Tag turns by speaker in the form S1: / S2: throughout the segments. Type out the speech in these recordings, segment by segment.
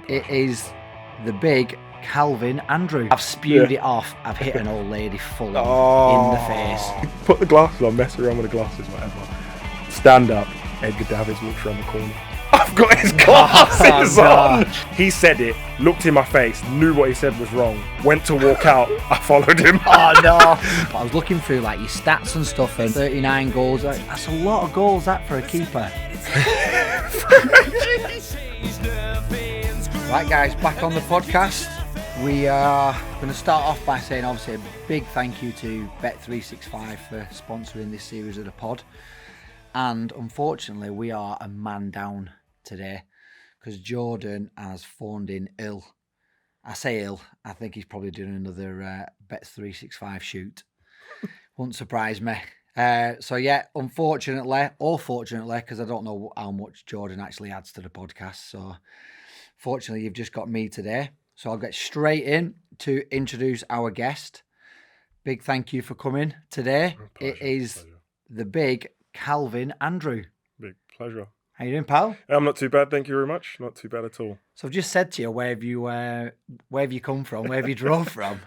S1: It is the big Calvin Andrew. I've spewed it off. I've hit an old lady full in the face.
S2: Put the glasses on, mess around with the glasses, whatever. Stand up. Edgar Davids walks around the corner. I've got his glasses on. He said it, looked in my face, knew what he said was wrong, went to walk out. I followed him.
S1: Oh no! I was looking through like your stats and stuff, and 39 goals. That's a lot of goals, that, for a keeper. Right, guys, back on the podcast. We are going to start off by saying, obviously, a big thank you to Bet365 for sponsoring this series of the pod. And unfortunately, we are a man down today because Jordan has phoned in ill. I say ill, I think he's probably doing another Bet365 shoot. Won't surprise me. So yeah, unfortunately, or fortunately, because I don't know how much Jordan actually adds to the podcast. So fortunately, you've just got me today. So I'll get straight in to introduce our guest. Big thank you for coming today. It is the big Calvin Andrew.
S2: Big pleasure.
S1: How you doing, pal?
S2: I'm not too bad, thank you very much. Not too bad at all.
S1: So I've just said to you, where have you come from? Where have you drove from?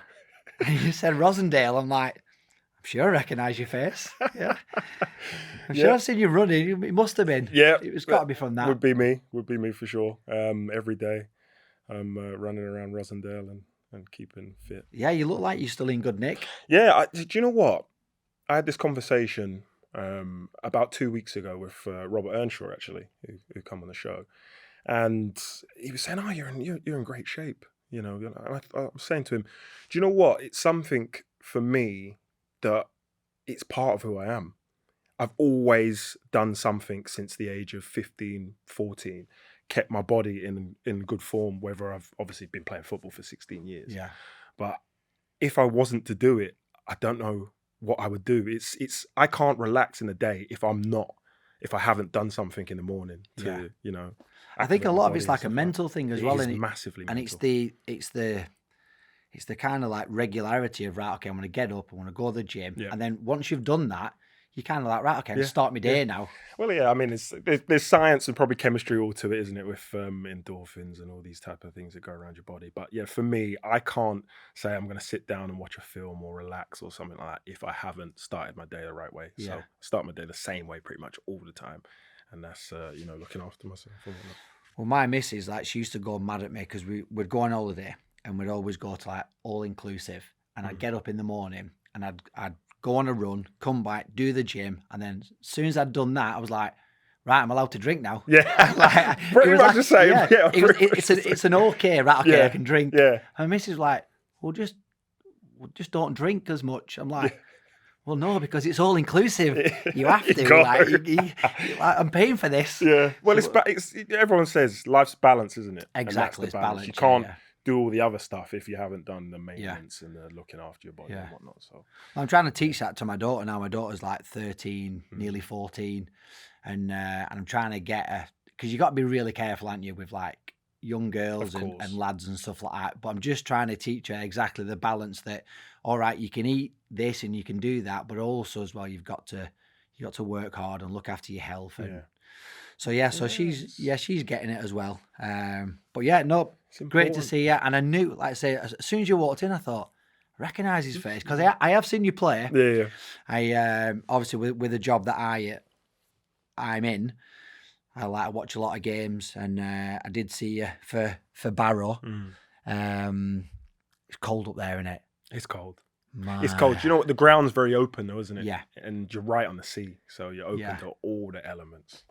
S1: And you said Rosendale. I'm like, I'm sure I recognise your face. Yeah. I'm sure I've seen you running. It must have been.
S2: Yeah.
S1: It's got to be from that.
S2: Would be me for sure. Every day I'm running around Rosendale and keeping fit.
S1: Yeah, you look like you're still in good nick.
S2: Yeah, do you know what? I had this conversation about 2 weeks ago with Robert Earnshaw, actually, who come on the show, and he was saying, "Oh, you're in great shape," you know. And I was saying to him, "Do you know what? It's something for me that it's part of who I am. I've always done something since the age of 15, 14, kept my body in good form, whether I've obviously been playing football for 16 years.
S1: Yeah.
S2: But if I wasn't to do it, I don't know what I would do. It's I can't relax in the day if I haven't done something in the morning to, you know.
S1: I think a lot of it's like a mental thing as well.
S2: It is massively mental.
S1: And it's the kind of like regularity of, right, okay, I'm going to get up, I want to go to the gym. Yeah. And then once you've done that, you're kind of like, right, okay, I'm start my day now.
S2: Well, yeah, I mean, there's science and probably chemistry all to it, isn't it, with endorphins and all these type of things that go around your body. But yeah, for me, I can't say I'm going to sit down and watch a film or relax or something like that if I haven't started my day the right way. Yeah. So I start my day the same way pretty much all the time. And that's, looking after myself.
S1: Well, my missus, like, she used to go mad at me because we'd go on holiday and we'd always go to like all-inclusive. And I'd get up in the morning and I'd go on a run, come back, do the gym, and then as sown as I'd done that, I was like, right, I'm allowed to drink now.
S2: Yeah,
S1: like,
S2: pretty much the same. Yeah,
S1: it's an okay, right? Okay, I can drink.
S2: Yeah,
S1: and Mrs. was like, well, just don't drink as much. I'm like, well, no, because it's all inclusive. You have to. I'm paying for this.
S2: Yeah. Well, it's everyone says life's balance, isn't it?
S1: Exactly, it's balance.
S2: You can't do all the other stuff if you haven't done the maintenance and the looking after your body and whatnot. So
S1: I'm trying to teach that to my daughter now. My daughter's like 13, nearly 14, and I'm trying to get her, because you got to be really careful, aren't you, with like young girls and lads and stuff like that. But I'm just trying to teach her exactly the balance that, all right, you can eat this and you can do that, but also as well you've got to work hard and look after your health. And so she's getting it as well. But yeah, no. Great to see you. And I knew, like I say, as soon as you walked in, I thought, I recognise his face, because I have seen you play.
S2: Yeah.
S1: I obviously with the job that I'm in, I like to watch a lot of games, and I did see you for Barrow. It's cold up there, isn't it?
S2: It's cold. It's cold. You know what? The ground's very open, though, isn't it?
S1: Yeah.
S2: And you're right on the sea, so you're open to all the elements,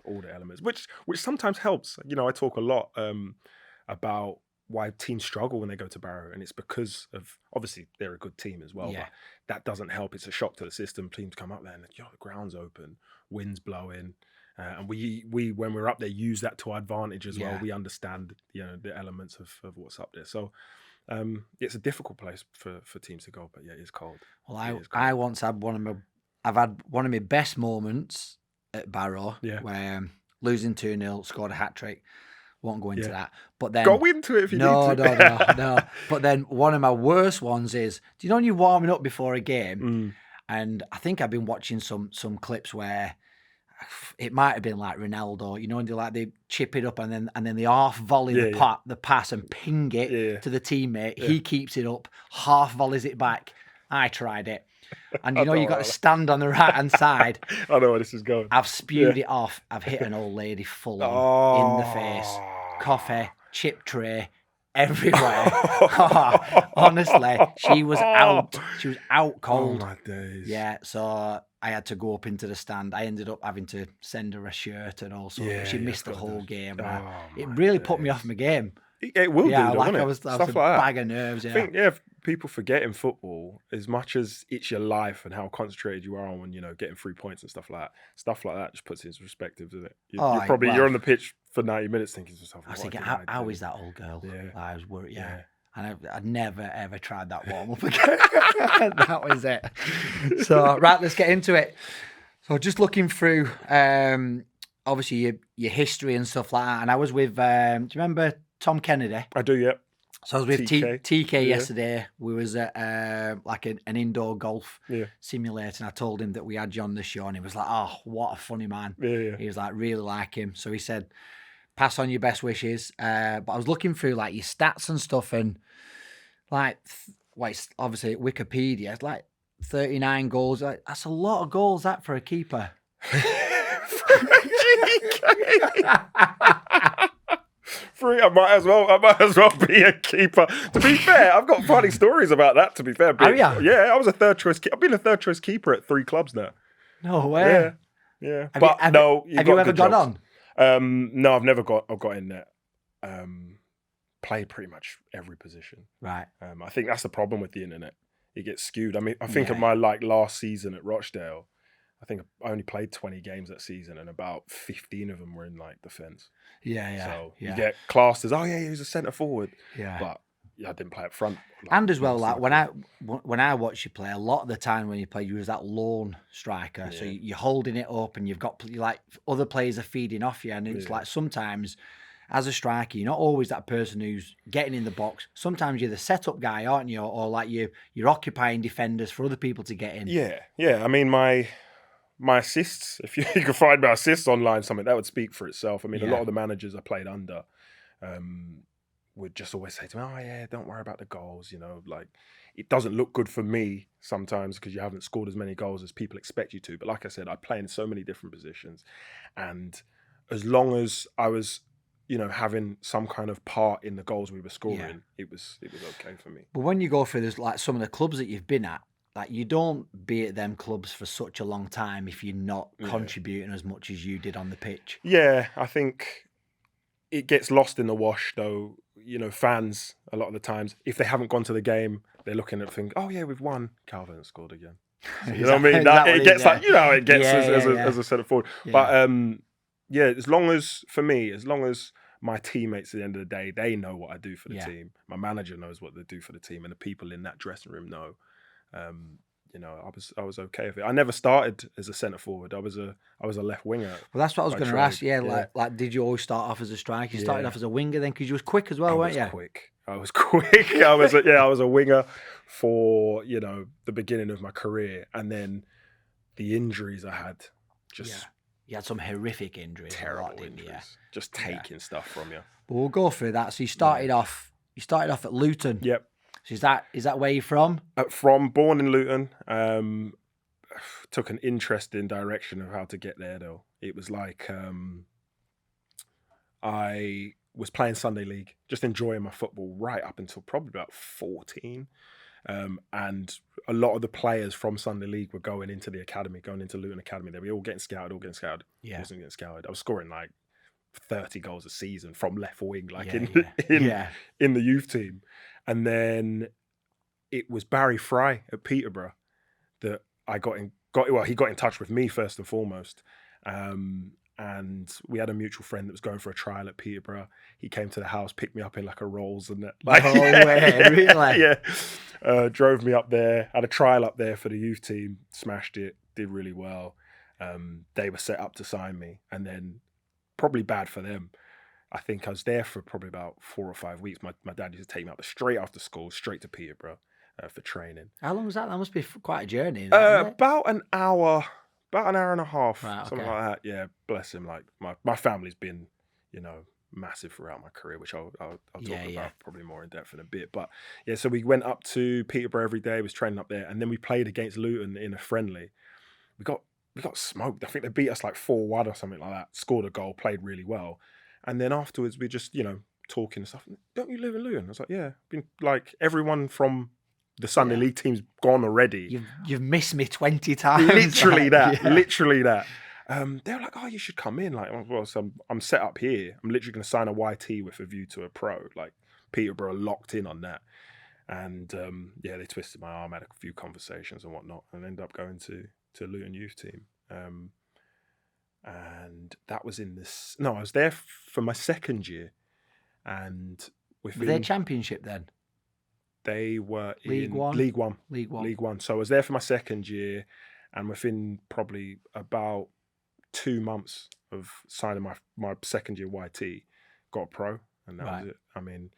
S2: which sometimes helps. You know, I talk a lot about why teams struggle when they go to Barrow, and it's because of, obviously they're a good team as well, but that doesn't help. It's a shock to the system. Teams come up there and the ground's open, wind's blowing, and we when we're up there use that to our advantage as well. We understand the elements of what's up there. So it's a difficult place for teams to go, but yeah, it's cold.
S1: Well, I once had I've had one of my best moments at Barrow, where losing 2-0, scored a hat-trick. Won't go into that. But then
S2: go into it if you need to.
S1: No. But then one of my worst ones is, do you know when you're warming up before a game? And I think I've been watching some clips where it might have been like Ronaldo, you know, and they chip it up and then they half volley the pass and ping it to the teammate. Yeah. He keeps it up, half volleys it back. I tried it. And you know, you got to stand on the right-hand side.
S2: I know where this is going.
S1: I've spewed it off. I've hit an old lady full on in the face. Coffee, chip tray, everywhere. Honestly, she was out. She was out cold.
S2: Oh, my days.
S1: Yeah, so I had to go up into the stand. I ended up having to send her a shirt and all sorts. She missed the whole game. It really put me off my game.
S2: It will do,
S1: like
S2: it?
S1: I was
S2: Stuff
S1: a
S2: like that.
S1: bag of nerves. Yeah.
S2: I think, people forget in football, as much as it's your life and how concentrated you are on, you know, getting 3 points and stuff like that just puts it into perspective, doesn't it? You're on the pitch for 90 minutes thinking to yourself,
S1: I was thinking, how is that old girl?
S2: Yeah.
S1: I was worried, And I'd never, ever tried that warm-up again. That was it. So, right, let's get into it. So, just looking through, obviously, your history and stuff like that. And I was with, do you remember Tom Kennedy?
S2: I do, yeah.
S1: So I was with TK yesterday. We was at like an indoor golf simulator, and I told him that we had you on the show, and he was like, "Oh, what a funny man!" He was like, "Really like him." So he said, "Pass on your best wishes." But I was looking through like your stats and stuff, and like, it's obviously Wikipedia, it's like 39 goals. Like, that's a lot of goals, that, for a keeper.
S2: I might as well be a keeper. To be fair, I've got funny stories about that. To be fair, I was a third choice. I've been a third choice keeper at 3 clubs now.
S1: No way.
S2: Yeah.
S1: Have you ever gone on?
S2: No, I've never got in there. Played pretty much every position.
S1: Right.
S2: I think that's the problem with the internet. It gets skewed. I mean, I think of my last season at Rochdale. I think I only played 20 games that season, and about 15 of them were in like defence. So you get classed as, he was a centre forward. But I didn't play up front.
S1: And as well, like when I watch you play, a lot of the time when you play, you was that lone striker. So you're holding it up, and you've got like other players are feeding off you, and it's like sometimes as a striker, you're not always that person who's getting in the box. Sometimes you're the setup guy, aren't you? Or like you're occupying defenders for other people to get in.
S2: Yeah. I mean, my assists, if you can find my assists online, something that would speak for itself. I mean, a lot of the managers I played under would just always say to me, don't worry about the goals. You know, like, it doesn't look good for me sometimes because you haven't scored as many goals as people expect you to. But like I said, I play in so many different positions. And as long as I was, you know, having some kind of part in the goals we were scoring, it was okay for me.
S1: But when you go through like some of the clubs that you've been at, like, you don't be at them clubs for such a long time if you're not contributing as much as you did on the pitch. Yeah,
S2: I think it gets lost in the wash, though. You know, fans, a lot of the times, if they haven't gone to the game, they're looking at things, we've won. Calvin scored again. So, you know what I mean? It gets like, you know how it gets as a centre forward. Yeah. But, as long as my teammates at the end of the day, they know what I do for the team. My manager knows what they do for the team, and the people in that dressing room know. You know, I was okay with it. I never started as a centre forward. I was a left winger.
S1: Well, that's what I was going to ask. Like, did you always start off as a striker? You started off as a winger then, because you was quick as well, weren't you?
S2: I was quick. I was a winger for, you know, the beginning of my career, and then the injuries I had just.
S1: You had some horrific injuries.
S2: Terrible injuries. Just taking stuff from you.
S1: But we'll go through that. So you started off at Luton.
S2: Yep.
S1: So is that where you're from?
S2: Born in Luton. Took an interesting direction of how to get there, though. It was like I was playing Sunday League, just enjoying my football right up until probably about 14. And a lot of the players from Sunday League were going into Luton Academy. They were all getting scouted. Yeah. I wasn't getting scouted. I was scoring like 30 goals a season from left wing, in the youth team. And then it was Barry Fry at Peterborough that I he got in touch with me first and foremost. And we had a mutual friend that was going for a trial at Peterborough. He came to the house, picked me up in like a Rolls and that. Really? Drove me up there, had a trial up there for the youth team, smashed it, did really well. They were set up to sign me, and then probably bad for them. I think I was there for probably about 4 or 5 weeks. My dad used to take me up straight after school, straight to Peterborough for training.
S1: How long was that? That must be quite a journey.
S2: About an hour About an hour and a half,
S1: Right,
S2: something
S1: okay.
S2: like that. Yeah, bless him. Like my family's been, you know, massive throughout my career, which I'll talk about probably more in depth in a bit. But yeah, so we went up to Peterborough every day, was training up there, and then we played against Luton in a friendly. We got smoked. I think they beat us like 4-1 or something like that. Scored a goal, played really well, and then afterwards we just, you know, talking and stuff. Don't you live in Luton? I was like, yeah. Been like everyone from the Sunday League team's gone already.
S1: You've missed me 20 times.
S2: Literally that. Literally that. They were like, oh, you should come in. Like, well, so I'm set up here. I'm literally going to sign a YT with a view to a pro. Like, Peterborough locked in on that. And they twisted my arm, had a few conversations and whatnot, and ended up going to Luton youth team. And that was in this. No, I was there for my second year. And
S1: were they Championship then?
S2: They were
S1: League One.
S2: League One. So I was there for my second year, and within probably about 2 months of signing my second year YT, got a pro, and that was it. I mean,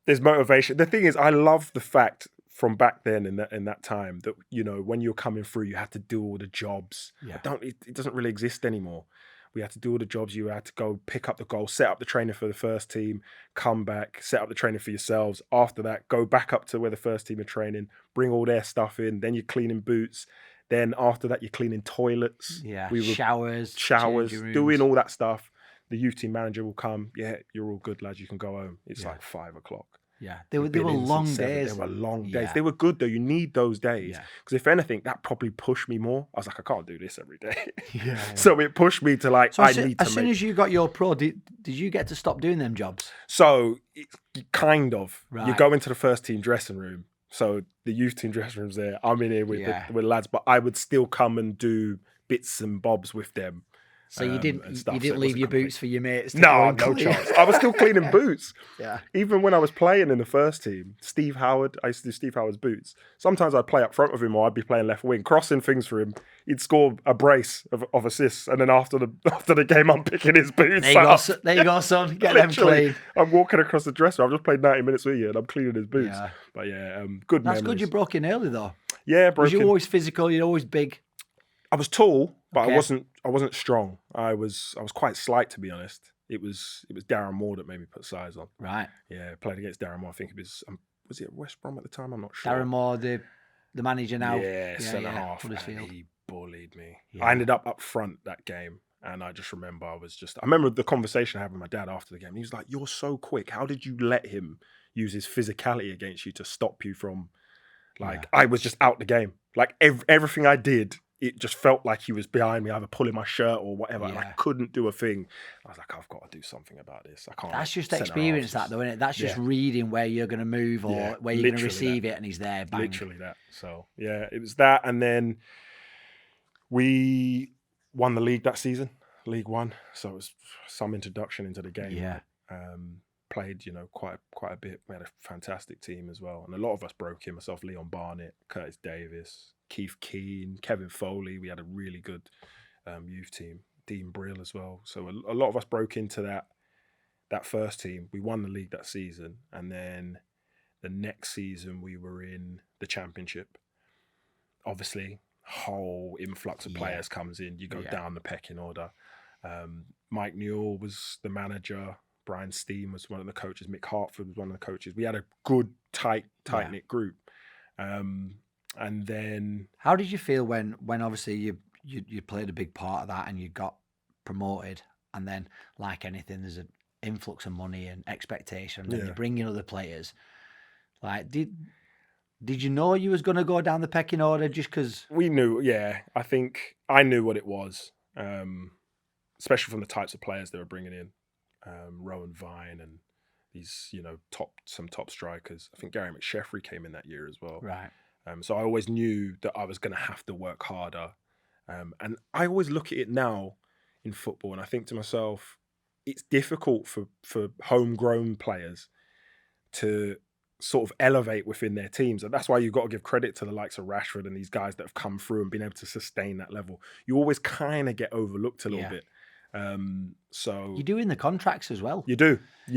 S2: there's motivation. The thing is, I love the fact from back then in that time that, you know, when you're coming through, you had to do all the jobs. Yeah. It doesn't really exist anymore. We had to do all the jobs. You had to go pick up the goal, set up the training for the first team, come back, set up the training for yourselves. After that, go back up to where the first team are training, bring all their stuff in. Then you're cleaning boots. Then after that, you're cleaning toilets.
S1: Yeah, showers,
S2: doing all that stuff. The youth team manager will come. Yeah, you're all good, lads. You can go home. It's like 5 o'clock.
S1: Yeah, they were long days.
S2: They were long days. They were good though. You need those days because if anything, that probably pushed me more. I was like, I can't do this every day. So it pushed me to like,
S1: as soon as you got your pro, did you get to stop doing them jobs?
S2: So kind of. Right. You go into the first team dressing room. So the youth team dressing room's there. I'm in here with lads, but I would still come and do bits and bobs with them.
S1: So you didn't leave your boots for your mates?
S2: No chance. I was still cleaning boots.
S1: Yeah.
S2: Even when I was playing in the first team, Steve Howard, I used to do Steve Howard's boots. Sometimes I'd play up front with him or I'd be playing left wing, crossing things for him. He'd score a brace of assists. And then after the game, I'm picking his boots up.
S1: There you go, son. Get them clean.
S2: I'm walking across the dressing room. I've just played 90 minutes with you and I'm cleaning his boots. Yeah. But good memories.
S1: That's good you broke in early though.
S2: Yeah, broke in.
S1: Was you always physical? You're always big?
S2: I was tall, but I wasn't strong. I was quite slight, to be honest. It was Darren Moore that made me put size on.
S1: Right.
S2: Yeah, played against Darren Moore. I think it was he at West Brom at the time? I'm not sure.
S1: Darren Moore, the manager now.
S2: Yeah, centre half. And he bullied me.
S1: Yeah.
S2: I ended up front that game, and I just remember I remember the conversation I had with my dad after the game. He was like, "You're so quick. How did you let him use his physicality against you to stop you from?" Like I was just out the game. Like everything I did. It just felt like he was behind me, either pulling my shirt or whatever, and I couldn't do a thing. I was like, I've got to do something about this. I can't.
S1: That's just experience, that though, isn't it? That's just reading where you're going to move or where you're going to receive it, and he's there. Bang.
S2: Literally that. So yeah, it was that, and then we won the league that season, League One. So it was some introduction into the game.
S1: Yeah.
S2: Played, quite a bit. We had a fantastic team as well, and a lot of us broke in. Myself, Leon Barnett, Curtis Davis, Keith Keane, Kevin Foley. We had a really good youth team. Dean Brill as well. So a lot of us broke into that first team. We won the league that season, and then the next season we were in the Championship. Obviously, whole influx of players comes in. You go down the pecking order. Mike Newell was the manager. Brian Steen was one of the coaches. Mick Hartford was one of the coaches. We had a good, tight-knit group. And then...
S1: How did you feel when obviously you played a big part of that and you got promoted, and then, like anything, there's an influx of money and expectation, and then you bring in other players. Like, did you know you was going to go down the pecking order just because...
S2: We knew, I think I knew what it was, especially from the types of players they were bringing in. Rowan Vine and these, some top strikers. I think Gary McSheffrey came in that year as well.
S1: Right.
S2: So I always knew that I was going to have to work harder. And I always look at it now in football and I think to myself, it's difficult for homegrown players to sort of elevate within their teams. And that's why you've got to give credit to the likes of Rashford and these guys that have come through and been able to sustain that level. You always kind of get overlooked a little bit. So
S1: you do in the contracts as well.
S2: You do.
S1: Yeah,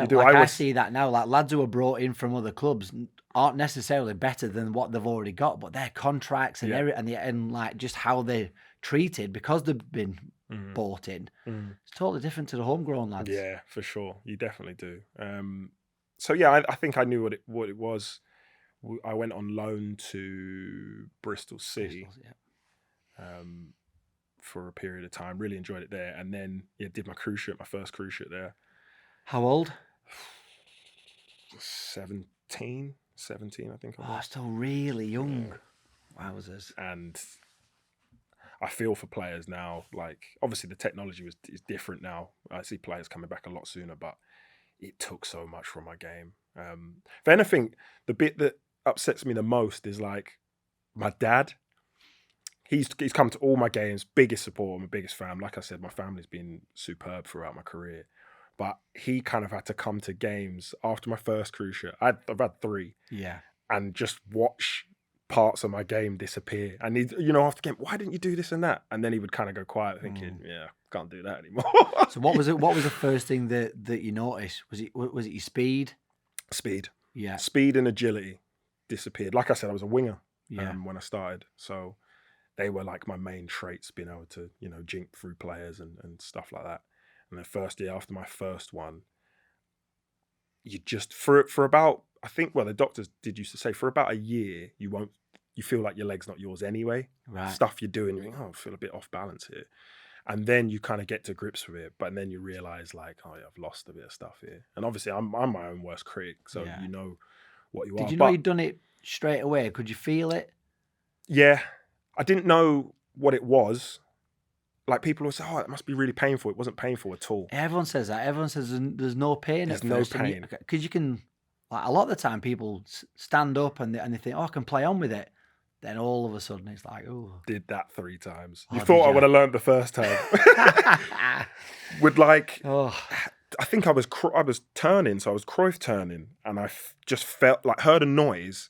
S2: you do.
S1: Like I see that now. Like lads who are brought in from other clubs, aren't necessarily better than what they've already got, but their contracts and and like just how they're treated because they've been bought in, it's totally different to the homegrown lads.
S2: Yeah, for sure. You definitely do. So yeah, I think I knew what it was. I went on loan to Bristol City for a period of time. Really enjoyed it there, and then did my first cruise ship there.
S1: How old?
S2: 17, I think I was.
S1: Oh, still really young. Wowzers.
S2: And I feel for players now. Like, obviously the technology is different now. I see players coming back a lot sooner, but it took so much from my game. If anything, the bit that upsets me the most is like my dad. He's come to all my games, biggest supporter, my biggest fan. Like I said, my family's been superb throughout my career. But he kind of had to come to games after my first cruise ship. I've had 3.
S1: Yeah. And
S2: just watch parts of my game disappear. And he'd, after game, why didn't you do this and that? And then he would kind of go quiet thinking, can't do that anymore.
S1: So what was it? What was the first thing that you noticed? Was it your speed?
S2: Speed.
S1: Yeah.
S2: Speed and agility disappeared. Like I said, I was a winger when I started. So they were like my main traits, being able to, jink through players and stuff like that. And the first year after my first one, you just for about, I think, the doctors used to say for about a year you feel like your leg's not yours anyway.
S1: Right.
S2: Stuff you're doing, you think, I feel a bit off balance here, and then you kind of get to grips with it. But then you realize like, I've lost a bit of stuff here. And obviously I'm my own worst critic, so you know what you are.
S1: Did you know you'd done it straight away? Could you feel it?
S2: Yeah, I didn't know what it was. Like, people would say, it must be really painful. It wasn't painful at all.
S1: Everyone says that. Everyone says there's no pain.
S2: There's no pain.
S1: Because you can, like, a lot of the time people stand up and they think, I can play on with it. Then all of a sudden it's like,
S2: Did that 3 times. You thought I would have learned the first time. With like, I think I was turning, so I was Cruyff turning, and I just felt like, heard a noise,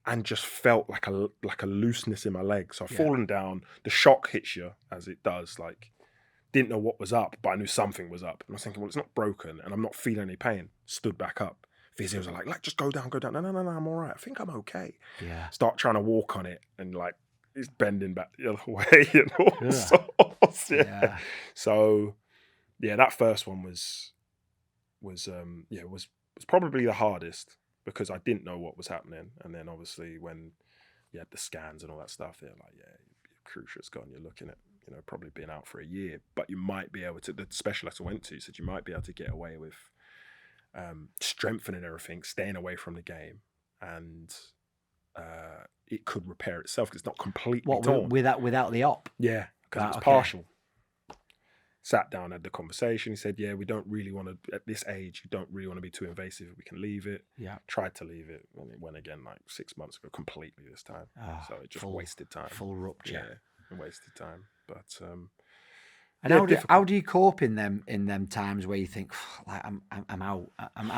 S2: and just felt like a looseness in my leg. So I've fallen down. The shock hits you, as it does. Like, didn't know what was up, but I knew something was up. And I was thinking, it's not broken, and I'm not feeling any pain. Stood back up. Physios are like, just go down. No, I'm all right. I think I'm okay.
S1: Yeah.
S2: Start trying to walk on it, and like, it's bending back the other way and all sorts. Yeah. So, that first one was probably the hardest, because I didn't know what was happening. And then obviously when you had the scans and all that stuff, they're like, your cruciate's gone. You're looking at, probably being out for a year, but you might be able to, the specialist I went to said you might be able to get away with strengthening everything, staying away from the game, and it could repair itself because it's not completely torn.
S1: Without the op?
S2: Yeah, because it's partial. Sat down, had the conversation. He said, we don't really want to, at this age, you don't really want to be too invasive. We can leave it.
S1: Yeah.
S2: Tried to leave it, and it went again like 6 months ago completely this time. So it just wasted time.
S1: Full rupture.
S2: Yeah, wasted time. But
S1: and how do you cope in them times where you think, like, I'm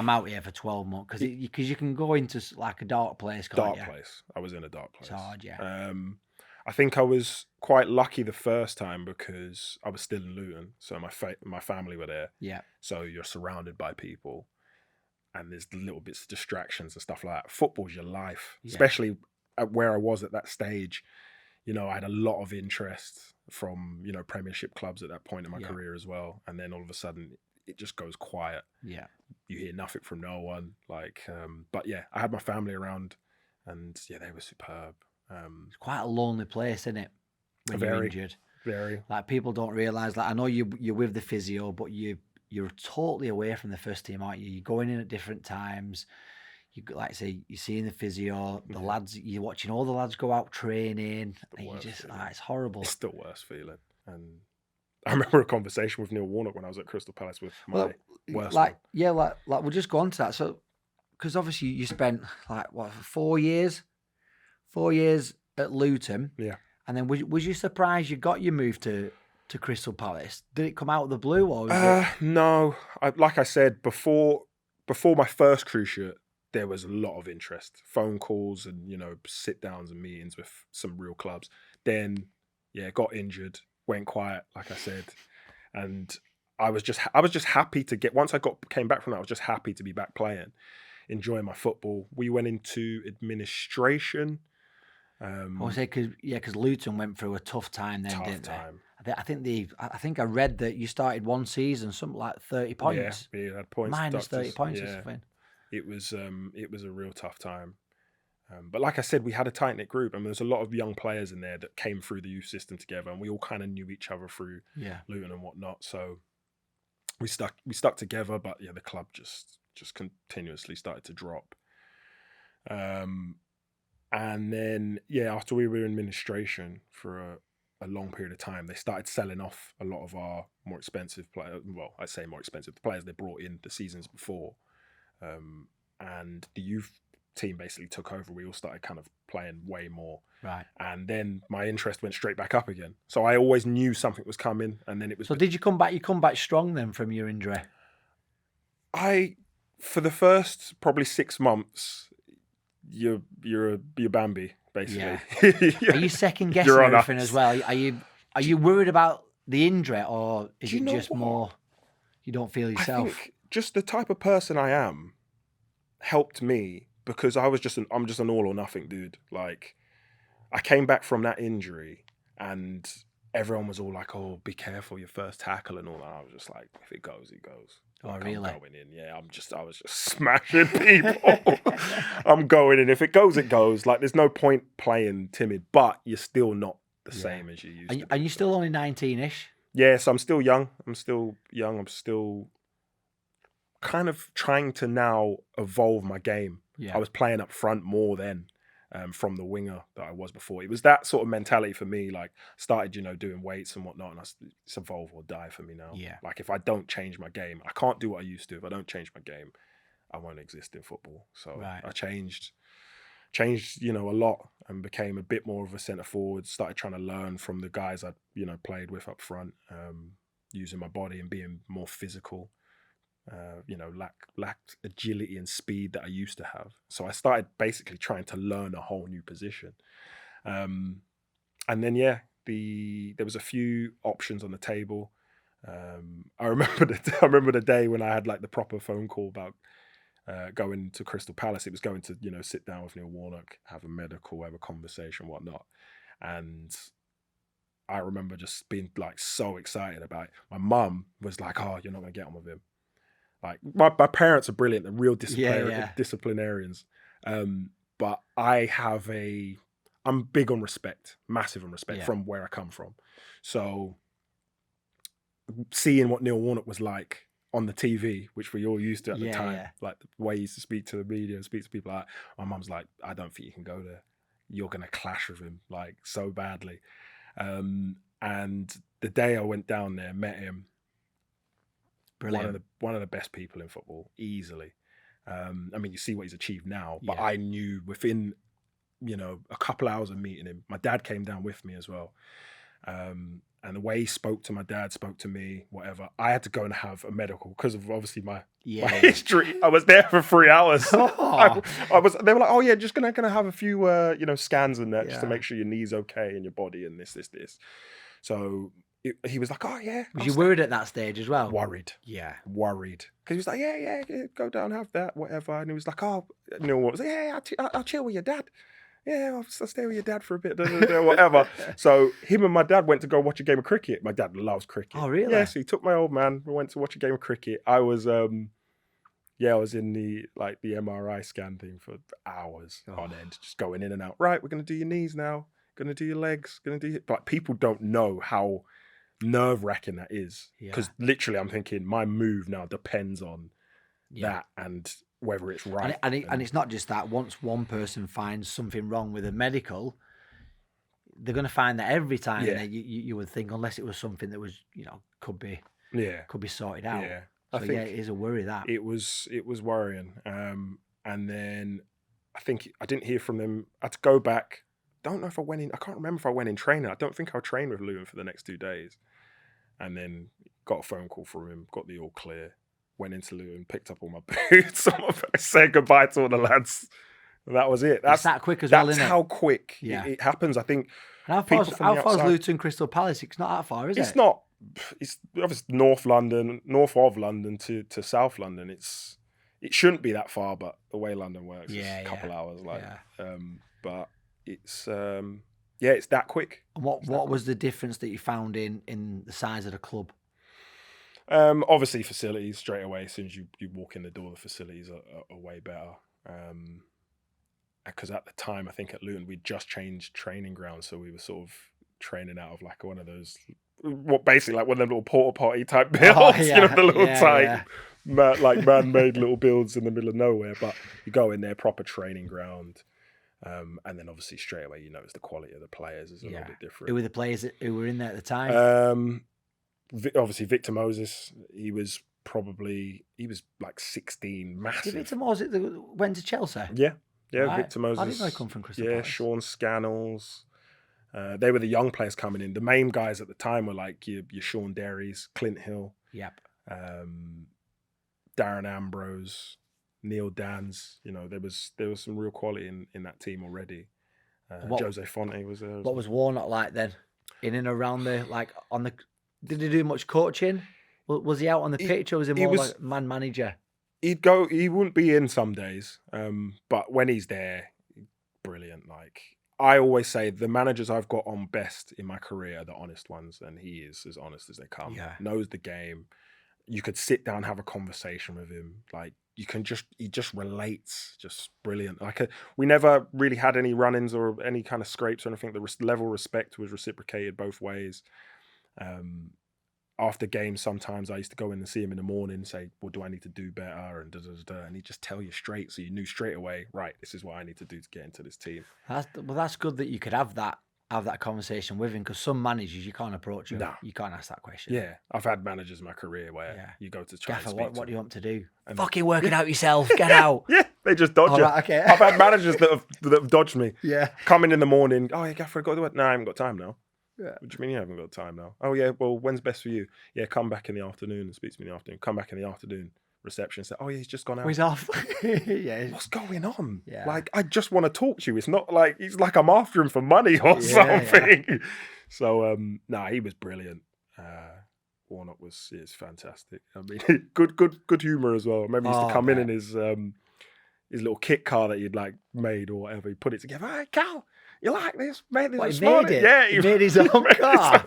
S1: out here for 12 months, because you can go into like a dark place.
S2: Place. I was in a dark place.
S1: It's hard, yeah.
S2: I think I was quite lucky the first time because I was still in Luton, so my family were there.
S1: Yeah.
S2: So you're surrounded by people, and there's little bits of distractions and stuff like that. Football's your life, especially at where I was at that stage. I had a lot of interest from Premiership clubs at that point in my career as well, and then all of a sudden it just goes quiet.
S1: Yeah.
S2: You hear nothing from no one. Like, but I had my family around, and they were superb.
S1: It's quite a lonely place, isn't it? When you're injured.
S2: Very.
S1: Like, people don't realise that. I know you're with the physio, but you're totally away from the first team, aren't you? You're going in at different times. You, like I say, you're seeing the physio, the lads. You're watching all the lads go out training, and you just it's horrible.
S2: It's the worst feeling. And I remember a conversation with Neil Warnock when I was at Crystal Palace with my worst.
S1: Like we'll just go on to that. So, because obviously you spent 4 years. 4 years at Luton.
S2: Yeah.
S1: And then was you surprised you got your move to Crystal Palace? Did it come out of the blue, or
S2: no? Like I said, before my first cruise ship, there was a lot of interest, phone calls and sit downs and meetings with some real clubs. Then got injured, went quiet, like I said, and I was just happy to get. Once I came back from that, I was just happy to be back playing. enjoying my football. We went into administration.
S1: I would say because Luton went through a tough time then, didn't they? I think I read that you started one season something like 30 points.
S2: Yeah, had points
S1: minus
S2: deducted.
S1: 30 points or something.
S2: It was a real tough time. But like I said, we had a tight-knit group, and there's a lot of young players in there that came through the youth system together, and we all kind of knew each other through Luton and whatnot. So we stuck together, but yeah, the club just continuously started to drop. And then after we were in administration for a long period of time, they started selling off a lot of our more expensive players. Well, I say more expensive, the players they brought in the seasons before, and the youth team basically took over. We all started kind of playing way more,
S1: right? And
S2: then my interest went straight back up again. So I always knew something was coming, and then it was.
S1: So did you come back? You come back strong then from your injury?
S2: For the first probably 6 months, you're Bambi basically.
S1: Yeah. Are you second guessing everything as well? Are you worried about the injury, or is it just more you don't feel yourself?
S2: I think just the type of person I am helped me, because I'm just an all or nothing dude. Like, I came back from that injury and everyone was all like, "Oh, be careful your first tackle" and all that. I was just like, if it goes, it goes.
S1: Oh,
S2: like,
S1: really?
S2: I'm going in. Yeah, I was just smashing people. I'm going in. If it goes, it goes. Like, there's no point playing timid, but you're still not the same as you used to be.
S1: And you're still only 19-ish?
S2: Yes, I'm still young. I'm still kind of trying to now evolve my game.
S1: Yeah.
S2: I was playing up front more then, from the winger that I was before. It was that sort of mentality for me. Like, started, doing weights and whatnot, and it's evolve or die for me now.
S1: Yeah.
S2: Like, if I don't change my game, I can't do what I used to. If I don't change my game, I won't exist in football. So I changed, a lot and became a bit more of a centre forward. Started trying to learn from the guys I, played with up front, using my body and being more physical. Lacked agility and speed that I used to have. So I started basically trying to learn a whole new position. And then, there was a few options on the table. I remember the day when I had like the proper phone call about going to Crystal Palace. It was going to, sit down with Neil Warnock, have a medical, have a conversation, whatnot. And I remember just being like so excited about it. My mum was like, "Oh, you're not going to get on with him." Like, my parents are brilliant, they're real disciplinarians. But I'm big on respect, massive on respect from where I come from. So seeing what Neil Warnock was like on the TV, which we all used to at the time, like the way he used to speak to the media and speak to people, like, my mum's like, "I don't think you can go there. You're going to clash with him, like, so badly." And the day I went down there, met him, brilliant. One of the best people in football, easily. I mean, you see what he's achieved now, but I knew within, a couple hours of meeting him, my dad came down with me as well. And the way he spoke to my dad, spoke to me, whatever, I had to go and have a medical because of obviously my history. I was there for 3 hours. They were like, "Oh yeah, just gonna have a few scans and that just to make sure your knee's okay and your body and this. So he was like, "Oh yeah."
S1: Was you worried at that stage as well?
S2: Worried.
S1: Yeah.
S2: Worried. Because he was like, yeah, go down, have that, whatever. And he was like, "Oh," Neil was like, "Yeah, I'll chill with your dad. Yeah, I'll stay with your dad for a bit, whatever." So him and my dad went to go watch a game of cricket. My dad loves cricket.
S1: Oh, really?
S2: Yeah, so he took my old man. We went to watch a game of cricket. I was I was in the MRI scan thing for hours on end, just going in and out. Right, we're going to do your knees now. Going to do your legs. Going to do like, people don't know how nerve-wracking that is, because literally I'm thinking my move now depends on that and whether it's right.
S1: And it's not just that. Once one person finds something wrong with a medical, they're going to find that every time. Yeah. You would think, unless it was something that was could be sorted out. Yeah, so I think it is a worry. That
S2: it was worrying. And then I think I didn't hear from them. I had to go back. Don't know if I went in. I can't remember if I went in training. I don't think I trained with Luton for the next 2 days. And then got a phone call from him, got the all clear, went into Luton, picked up all my boots, said goodbye to all the lads. And that was it.
S1: That's that quick as well, isn't it?
S2: That's how quick it happens. I think.
S1: And how far is Luton Crystal Palace? It's not that far, is it?
S2: It's not. It's obviously north of London to South London. It's it shouldn't be that far, but the way London works, it's a couple hours. But it's it's that quick.
S1: And what was the difference that you found in the size of the club?
S2: Obviously, facilities straight away. As soon as you walk in the door, the facilities are way better. Because at the time, I think at Luton, we'd just changed training grounds, so we were sort of training out of like one of those, basically like one of them little porta potty type builds, the little tight, man-made little builds in the middle of nowhere. But you go in there, proper training ground, and then obviously straight away you notice the quality of the players is a little bit different.
S1: Who were the players who were in there at the time?
S2: Obviously Victor Moses. He was like 16, massive.
S1: Victor Moses went to Chelsea.
S2: Yeah,
S1: right.
S2: Victor Moses.
S1: I didn't know he come from Crystal Palace.
S2: Sean Scannells. They were the young players coming in. The main guys at the time were like your Sean Derrys, Clint Hill, Darren Ambrose, Neil Dans. there was some real quality in that team already. Jose Fonte was there.
S1: What was Warnock like then? In and around did he do much coaching? Was he out on the pitch, or was he more like man manager?
S2: He wouldn't be in some days, but when he's there, brilliant. Like I always say, the managers I've got on best in my career are the honest ones, and he is as honest as they come.
S1: Yeah.
S2: Knows the game. You could sit down, have a conversation with him. Like he just relates, just brilliant. We never really had any run-ins or any kind of scrapes or anything. The level of respect was reciprocated both ways. After games, sometimes I used to go in and see him in the morning and say, well, do I need to do better? And and he'd just tell you straight. So you knew straight away, right, this is what I need to do to get into this team.
S1: That's good that you could have that conversation with him, because some managers you can't approach him.
S2: No.
S1: You can't ask that question.
S2: Yeah. I've had managers in my career where you go to try
S1: Gaffer,
S2: and speak
S1: what do you want to do?
S2: And
S1: fucking work it out yourself. Get out.
S2: Yeah, they just dodge it.
S1: Right, okay.
S2: I've had managers that have dodged me.
S1: Yeah.
S2: Coming in the morning, oh yeah, Gaffer, I got to work. No, I haven't got time now.
S1: Yeah.
S2: What do you mean you haven't got time now? Oh yeah, well, when's best for you? Yeah, come back in the afternoon and speak to me in the afternoon. Come back in the afternoon. Reception say, oh yeah, he's just gone out.
S1: He's off. Yeah.
S2: What's going on?
S1: Yeah.
S2: Like, I just want to talk to you. It's not like he's like I'm after him for money or something. Yeah. So he was brilliant. Warnock is fantastic. I mean, good humour as well. I remember he used to come in his little kit car that he'd like made or whatever. He put it together. Hey, Cal, you like this? Made this
S1: he made it?
S2: Yeah,
S1: he made his own car.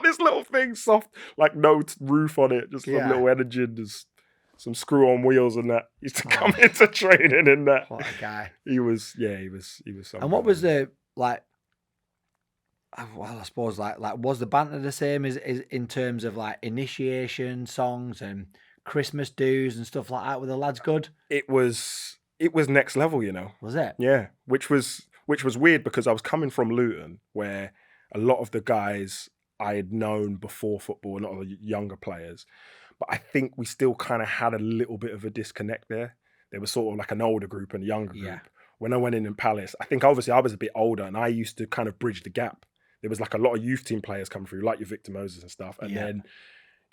S2: This little thing, soft, like no roof on it, just some little engine, just some screw-on wheels and that. He used to come into training in that.
S1: What a guy.
S2: He was something.
S1: And what was the, like, well, I suppose, like was the banter the same as in terms of, like, initiation songs and Christmas dues and stuff like that? Were the lads good?
S2: It was next level,
S1: Was it?
S2: Yeah, which was weird because I was coming from Luton, where a lot of the guys I had known before football, a lot of the younger players, but I think we still kind of had a little bit of a disconnect there. There was sort of like an older group and a younger group. Yeah. When I went in Palace, I think obviously I was a bit older and I used to kind of bridge the gap. There was like a lot of youth team players coming through, like your Victor Moses and stuff. And then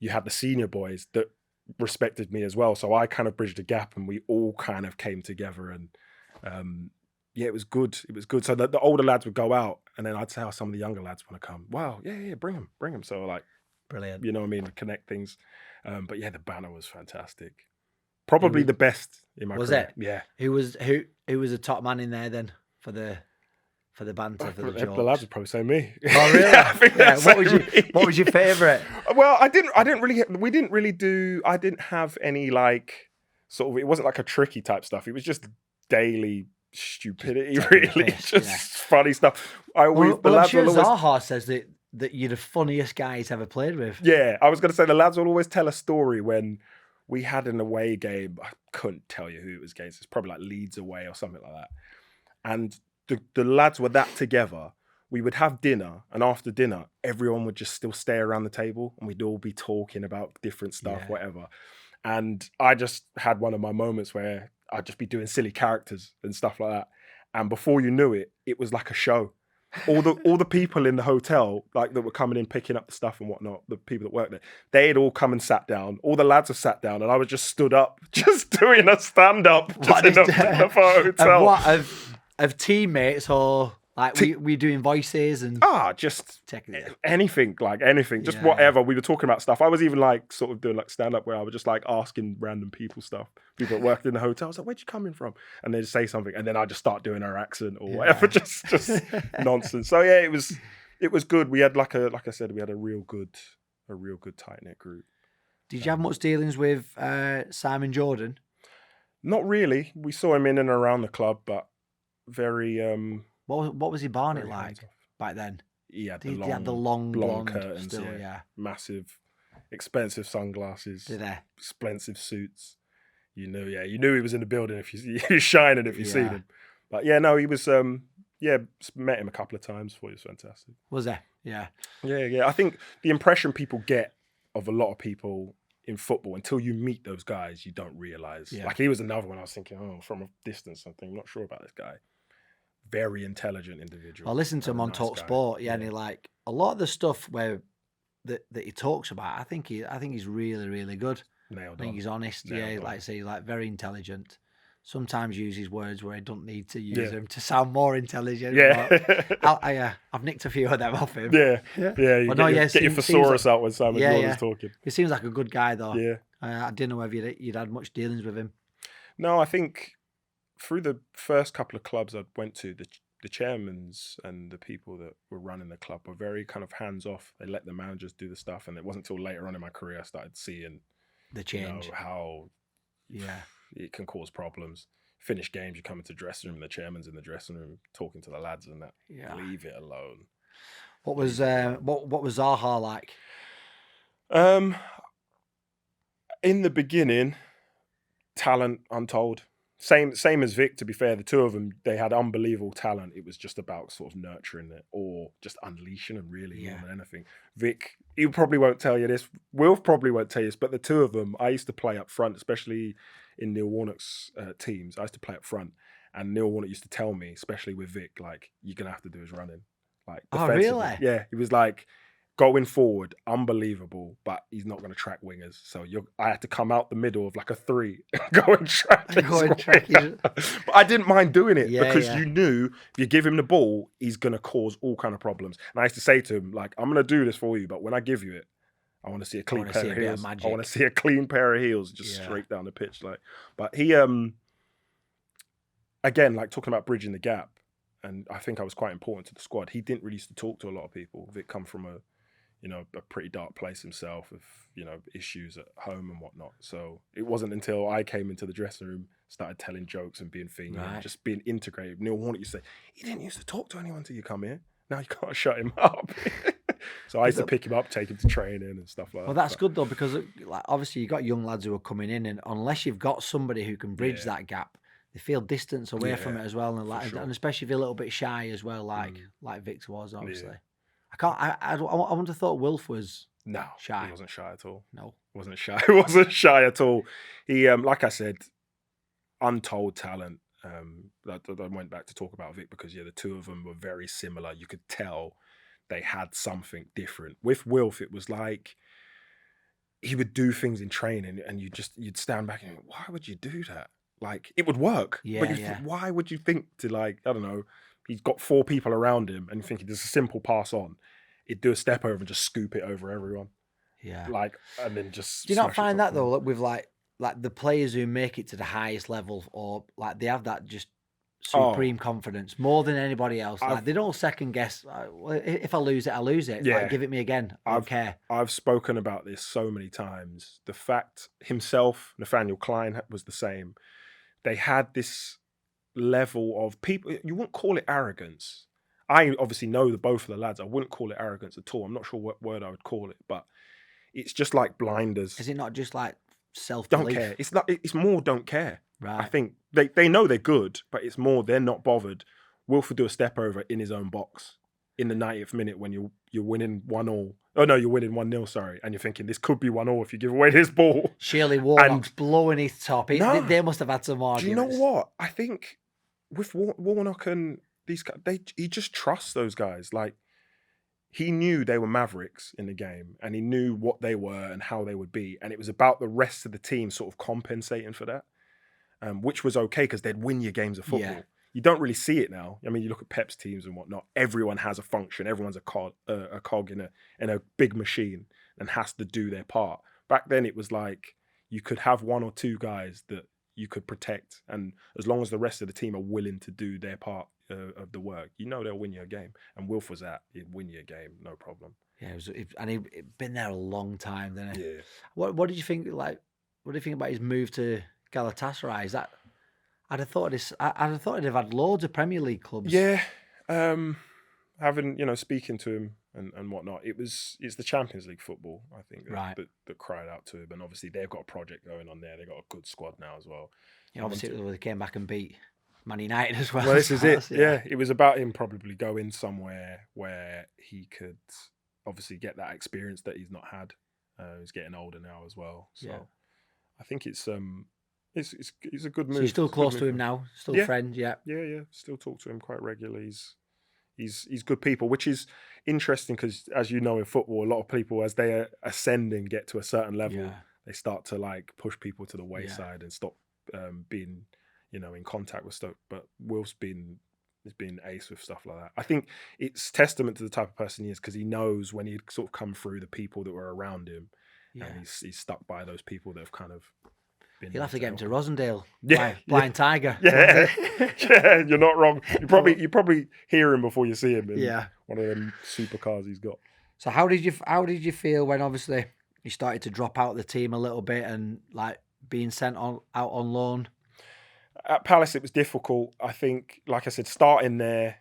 S2: you had the senior boys that respected me as well. So I kind of bridged the gap and we all kind of came together and it was good. It was good. So the older lads would go out and then I'd say, oh, some of the younger lads want to come. Wow, yeah, bring them. So like,
S1: brilliant.
S2: You know what I mean? Connect things. But yeah, the banner was fantastic. Probably the best in my career.
S1: Was it?
S2: Yeah.
S1: Who was the top man in there then for the banter, for the jokes?
S2: The lads would probably say me.
S1: Oh really?
S2: Yeah, I think
S1: What was your favourite?
S2: Well, I didn't have any like sort of, it wasn't like a tricky type stuff. It was just daily stupidity, really. Funny stuff.
S1: I'm sure Zaha says that you're the funniest guy he's ever played with.
S2: Yeah, I was going to say the lads will always tell a story when we had an away game. I couldn't tell you who it was against. It's probably like Leeds away or something like that. And the lads were that together. We would have dinner, and after dinner, everyone would just still stay around the table, and we'd all be talking about different stuff, whatever. And I just had one of my moments where I'd just be doing silly characters and stuff like that. And before you knew it, it was like a show. All the people in the hotel, like that were coming in, picking up the stuff and whatnot, the people that worked there, they had all come and sat down. All the lads have sat down, and I was just stood up, just doing a stand-up just in the hotel.
S1: And what, of teammates or Like we doing voices and
S2: just anything, just whatever. We were talking about stuff. I was even like sort of doing like stand up where I was just like asking random people stuff. People that worked in the hotel. I was like, "Where'd you coming from?" And they just say something, and then I just start doing our accent or whatever, just nonsense. So yeah, it was good. We had like I said, we had a real good tight knit group.
S1: Did you have much dealings with Simon Jordan?
S2: Not really. We saw him in and around the club, but very.
S1: What was he Barnet like back then?
S2: He had the long blonde curtains, still, massive, expensive sunglasses, expensive suits. You knew he was in the building if he was shining if you seen him. But yeah, no, he was. Met him a couple of times. Thought he was fantastic.
S1: Was there? Yeah.
S2: Yeah. I think the impression people get of a lot of people in football, until you meet those guys, you don't realise. Yeah. Like he was another one I was thinking, from a distance, I'm not sure about this guy. Very intelligent individual.
S1: I listened to him on Talk Sport, and he like a lot of the stuff that he talks about. I think he's really, really good.
S2: Nailed
S1: I think he's honest. Like I say, like very intelligent. Sometimes uses words where he don't need to use them to sound more intelligent.
S2: Yeah,
S1: I've nicked a few of them off him.
S2: Yeah. You get your thesaurus out when Simon Jordan's talking.
S1: He seems like a good guy though.
S2: Yeah,
S1: I didn't know whether you'd had much dealings with him.
S2: No, I think through the first couple of clubs I went to, the chairmans and the people that were running the club were very kind of hands off. They let the managers do the stuff, and it wasn't until later on in my career I started seeing
S1: the change,
S2: how it can cause problems. Finish games, you come into the dressing room, and the chairman's in the dressing room talking to the lads and that. Yeah. Leave it alone.
S1: What was Zaha like?
S2: In the beginning, talent untold. Same as Vic, to be fair. The two of them, they had unbelievable talent. It was just about sort of nurturing it or just unleashing them really more than anything. Vic, he probably won't tell you this. Wilf probably won't tell you this, but the two of them, I used to play up front, especially in Neil Warnock's teams. I used to play up front, and Neil Warnock used to tell me, especially with Vic, like, you're going to have to do his running. Like,
S1: really?
S2: Yeah, he was like, going forward, unbelievable, but he's not going to track wingers. So I had to come out the middle of like a 3 and go and track But I didn't mind doing it because you knew if you give him the ball, he's going to cause all kind of problems. And I used to say to him, like, I'm going to do this for you, but when I give you it, I want to see a clean pair of heels. I want to see a clean pair of heels just straight down the pitch. Like, but he, again, like talking about bridging the gap, and I think I was quite important to the squad. He didn't really used to talk to a lot of people. Vic come from a pretty dark place himself with, issues at home and whatnot. So it wasn't until I came into the dressing room, started telling jokes and being funny, just being integrated. Neil Warnock used to say, he didn't used to talk to anyone till you come here. Now you can't shut him up. So I used to pick him up, take him to training and stuff like that.
S1: Well, that's good though, because like, obviously you've got young lads who are coming in, and unless you've got somebody who can bridge that gap, they feel distance away from it as well. And especially if you're a little bit shy as well, like Victor was, obviously. Yeah. I wouldn't have thought Wilf was shy.
S2: He wasn't shy at all.
S1: No.
S2: Wasn't shy. He wasn't shy at all. He, like I said, untold talent. I went back to talk about Vic because, the two of them were very similar. You could tell they had something different. With Wilf, it was like he would do things in training and you'd stand back and go, why would you do that? Like, it would work. But why would you think to, like, I don't know, he's got 4 people around him and you think there's a simple pass on. He'd do a step over and just scoop it over everyone.
S1: Yeah.
S2: Like, and then just...
S1: Do you not find that, though, with, like the players who make it to the highest level, or, like, they have that just supreme confidence more than anybody else? Like, they don't second guess, if I lose it, I lose it. Yeah. Like, give it me again. I don't care.
S2: I've spoken about this so many times. The fact himself, Nathaniel Klein, was the same. They had this level of people, you wouldn't call it arrogance. I obviously know both of the lads. I wouldn't call it arrogance at all. I'm not sure what word I would call it, but it's just like blinders.
S1: Is it not just like self-belief?
S2: Don't care. It's more don't care.
S1: Right.
S2: I think they know they're good, but it's more they're not bothered. Wilf would do a step over in his own box in the 90th minute when you're winning 1-1. Oh no, you're winning 1-0, sorry. And you're thinking this could be 1-1 if you give away this ball.
S1: Surely Warnock's blowing his top. They must have had some arguments.
S2: Do you know what? I think with Warnock and these guys, he just trusts those guys. Like, he knew they were mavericks in the game and he knew what they were and how they would be. And it was about the rest of the team sort of compensating for that, which was okay because they'd win your games of football. you don't really see it now. I mean, you look at Pep's teams and whatnot. Everyone has a function. Everyone's a cog in a big machine and has to do their part. Back then, it was like you could have one or two guys that you could protect, and as long as the rest of the team are willing to do their part of the work, they'll win you a game. And Wilf was that; he'd win you a game, no problem.
S1: Yeah, and he'd been there a long time, didn't he?
S2: Yeah.
S1: What did you think? Like, what do you think about his move to Galatasaray? Is that? I'd have thought he'd have had loads of Premier League clubs.
S2: Yeah, having speaking to him and whatnot, it's the Champions League football, I think, that cried out to him. And obviously they've got a project going on there. They've got a good squad now as well.
S1: Yeah, obviously they came back and beat Man United as well.
S2: Well, this is it. Yeah, it was about him probably going somewhere where he could obviously get that experience that he's not had. He's getting older now as well, so I think it's a good move.
S1: So you're still close to him now, still friends, yeah.
S2: Still talk to him quite regularly. He's good people, which is interesting because, as you know, in football, a lot of people, as they ascend and get to a certain level, they start to like push people to the wayside and stop being, in contact with stuff. But Wilf's has been ace with stuff like that. I think it's testament to the type of person he is, because he knows when he'd sort of come through the people that were around him, and he's stuck by those people that have kind of been.
S1: You'll have to get him to Rosendale.
S2: Yeah,
S1: Blind Tiger.
S2: Yeah, yeah, you're not wrong. You probably hear him before you see him. In one of them supercars he's got.
S1: So how did you feel when obviously you started to drop out of the team a little bit and like being sent out on loan?
S2: At Palace, it was difficult. I think, like I said, starting there,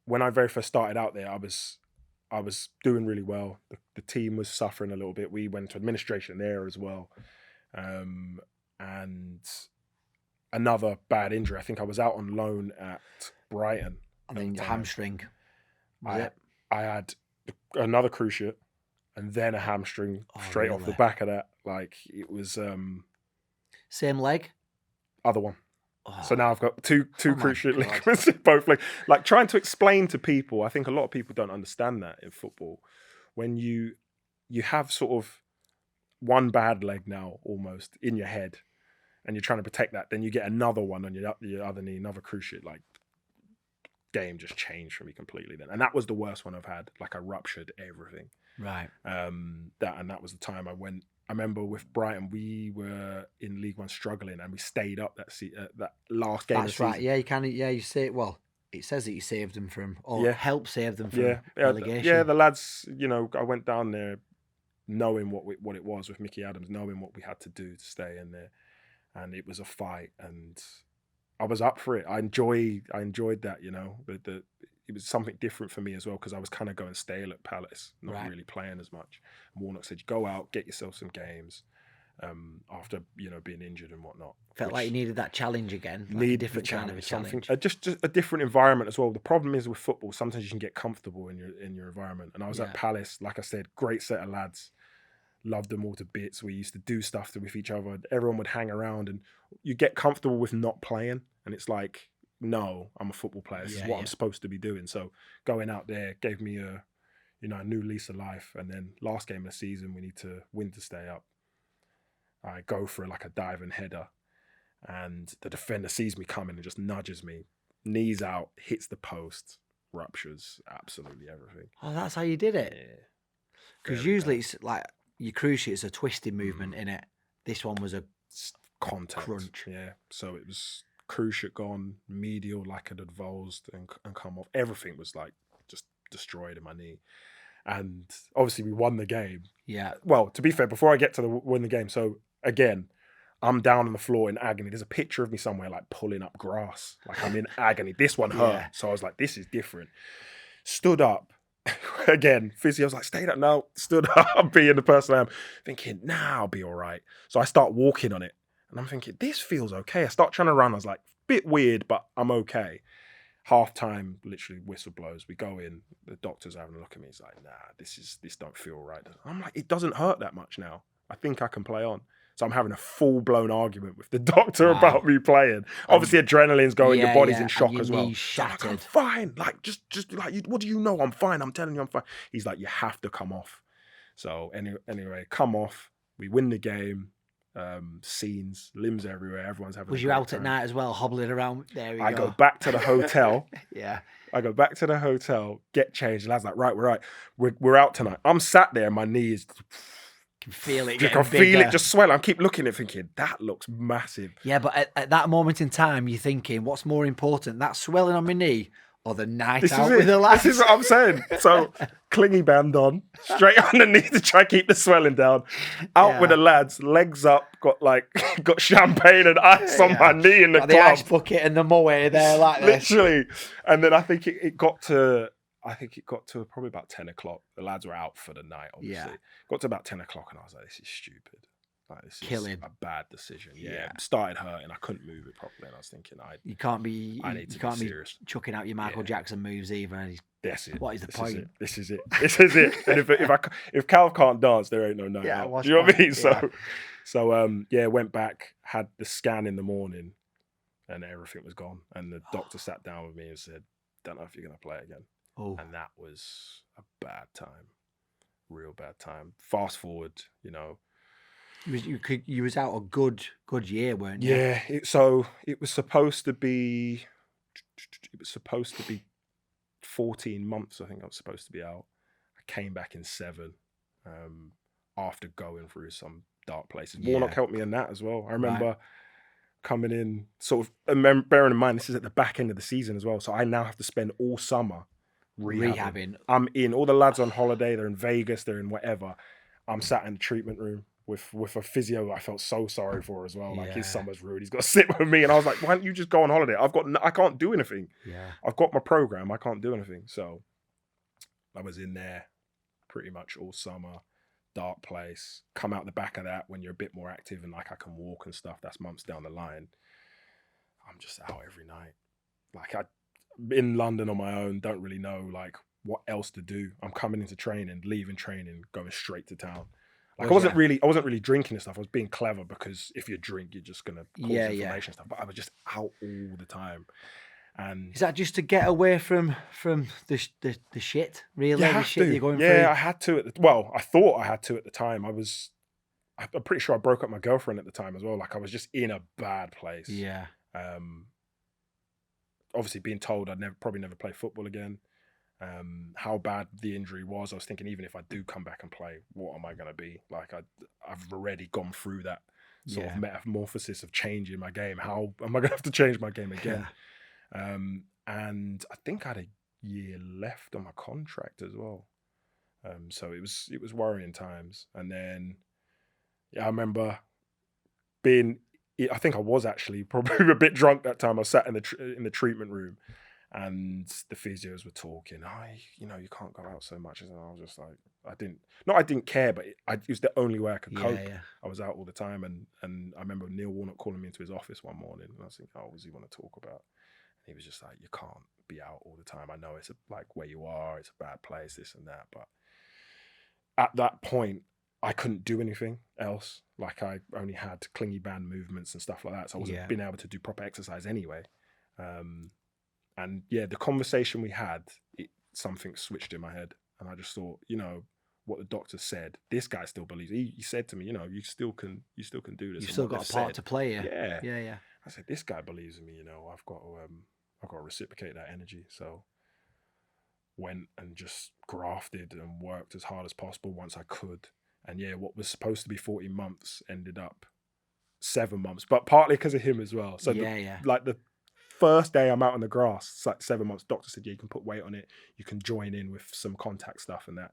S2: when I very first started out there, I was doing really well. The team was suffering a little bit. We went to administration there as well. And another bad injury. I think I was out on loan at Brighton.
S1: And then hamstring.
S2: I had another cruciate and then a hamstring straight off the back of that. Like, it was...
S1: Same leg?
S2: Other one. So now I've got two cruciate ligaments in both legs. Like, trying to explain to people, I think a lot of people don't understand that in football. When you have sort of one bad leg now almost in your head and you're trying to protect that, then you get another one on your other knee, another cruciate, like, game just changed for me completely then. And that was the worst one I've had. Like, I ruptured everything.
S1: Right.
S2: That was the time I went. I remember with Brighton, we were in League One struggling, and we stayed up that last game.
S1: That's right. Yeah, you can. Yeah, you say it. Well, it says that you saved them from, or helped save them from relegation.
S2: Yeah, the lads. I went down there knowing what it was with Mickey Adams, knowing what we had to do to stay in there, and it was a fight, and I was up for it. I enjoyed that. It was something different for me as well, because I was kind of going stale at Palace, not really playing as much. And Warnock said, "Go out, get yourself some games." After being injured and whatnot,
S1: felt like you needed that challenge again. Like a different kind of a challenge.
S2: Just a different environment as well. The problem is with football, sometimes you can get comfortable in your environment. And I was at Palace, like I said, great set of lads. Loved them all to bits. We used to do stuff with each other. Everyone would hang around, and you get comfortable with not playing. And it's like, no, I'm a football player. This is what I'm supposed to be doing. So going out there gave me a new lease of life. And then last game of the season, we need to win to stay up. I go for like a dive and header, and the defender sees me coming and just nudges me, knees out, hits the post, ruptures absolutely everything.
S1: Oh, that's how you did it?
S2: Yeah.
S1: Because usually it's like your cruciate is a twisting movement in it. This one was a
S2: contact
S1: crunch.
S2: Yeah, so it was cruciate gone, medial like it had avulsed and come off. Everything was like just destroyed in my knee. And obviously we won the game.
S1: Yeah.
S2: Well, to be fair, before I get to win the game, so again, I'm down on the floor in agony. There's a picture of me somewhere like pulling up grass. Like, I'm in agony. This one hurt. Yeah. So I was like, this is different. Stood up. Again, physio was like, stay up. No, stood up, being the person I am. Thinking, nah, I'll be all right. So I start walking on it. And I'm thinking, this feels okay. I start trying to run. I was like, bit weird, but I'm okay. Half time, literally whistle blows. We go in. The doctor's having a look at me. He's like, nah, this don't feel right. I'm like, it doesn't hurt that much now. I think I can play on. So I'm having a full-blown argument with the doctor about me playing. Obviously, adrenaline's going. Your body's in shock as well. Like, I'm fine. Like, just like, what do you know? I'm fine. I'm telling you, I'm fine. He's like, you have to come off. So anyway, come off. We win the game. scenes, limbs everywhere. Everyone's having.
S1: Was you out at night as well, hobbling around? There we go.
S2: I go back to the hotel.
S1: Yeah.
S2: I go back to the hotel, get changed. The lad's like, right, we're out tonight. I'm sat there, my knee is.
S1: Can feel it.
S2: I can feel it just swell. I keep looking at it thinking, that looks massive.
S1: Yeah, but at that moment in time, you're thinking, what's more important, that swelling on my knee or the night out with the lads?
S2: This is what I'm saying. So, clingy band on, straight underneath to try and keep the swelling down. Out with the lads, legs up, got champagne and ice on my knee in the club.
S1: The ice bucket and the moe there like this.
S2: Literally. And then I think it got to probably about 10 o'clock. The lads were out for the night, obviously. Yeah. Got to about 10 o'clock and I was like, this is stupid. Like, this is a bad decision. Yeah. It started hurting. I couldn't move it properly. And I was thinking, you can't be
S1: chucking out your Michael Jackson moves either.
S2: That's it.
S1: What is the point?
S2: This is it. And if Cal can't dance, there ain't no night out. Do you know what I mean? So went back, had the scan in the morning and everything was gone. And the doctor sat down with me and said, don't know if you're going to play again.
S1: Oh.
S2: And that was a bad time, real bad time. Fast forward,
S1: you was out a good year, weren't you?
S2: Yeah. It was supposed to be 14 months. I think I was supposed to be out. I came back in 7, after going through some dark places. Warnock helped me in that as well. I remember coming in, sort of bearing in mind this is at the back end of the season as well. So I now have to spend all summer rehabbing. I'm in. All the lads on holiday. They're in Vegas. They're in whatever. I'm sat in the treatment room with a physio I felt so sorry for as well. Like his summer's ruined. He's got to sit with me, and I was like, why don't you just go on holiday? I can't do anything.
S1: Yeah.
S2: I've got my program. I can't do anything. So I was in there pretty much all summer. Dark place. Come out the back of that when you're a bit more active and like I can walk and stuff. That's months down the line. I'm just out every night. Like in London on my own, don't really know like what else to do. I'm coming into training, leaving training, going straight to town. Like I wasn't really drinking and stuff. I was being clever because if you drink, you're just gonna cause inflammation and stuff. But I was just out all the time. And
S1: is that just to get away from the shit? Really, the shit you're going through?
S2: Yeah, I had to. I thought I had to at the time. I'm pretty sure I broke up my girlfriend at the time as well. Like I was just in a bad place.
S1: Yeah.
S2: Obviously being told I'd probably never play football again. How bad the injury was, I was thinking even if I do come back and play, what am I going to be? Like I've already gone through that sort of metamorphosis of changing my game. How am I going to have to change my game again? And I think I had a year left on my contract as well. So it was worrying times. And then I remember I think I was actually probably a bit drunk that time. I sat in the treatment room, and the physios were talking. You can't go out so much. And I was just like, I didn't care, but it was the only way I could cope. Yeah. I was out all the time, and I remember Neil Warnock calling me into his office one morning, and I was thinking, what does he want to talk about? And he was just like, you can't be out all the time. I know it's like where you are, it's a bad place, this and that, but at that point, I couldn't do anything else. Like I only had clingy band movements and stuff like that. So I wasn't being able to do proper exercise anyway. And the conversation we had, something switched in my head. And I just thought, what the doctor said, this guy still believes. He said to me, you still can do this.
S1: You've still got a part to play
S2: here.
S1: Yeah.
S2: I said, this guy believes in me, I've got to reciprocate that energy. So went and just grafted and worked as hard as possible once I could. And what was supposed to be 14 months ended up 7 months, but partly because of him as well. So like the first day I'm out on the grass, it's like 7 months, doctor said, you can put weight on it. You can join in with some contact stuff and that.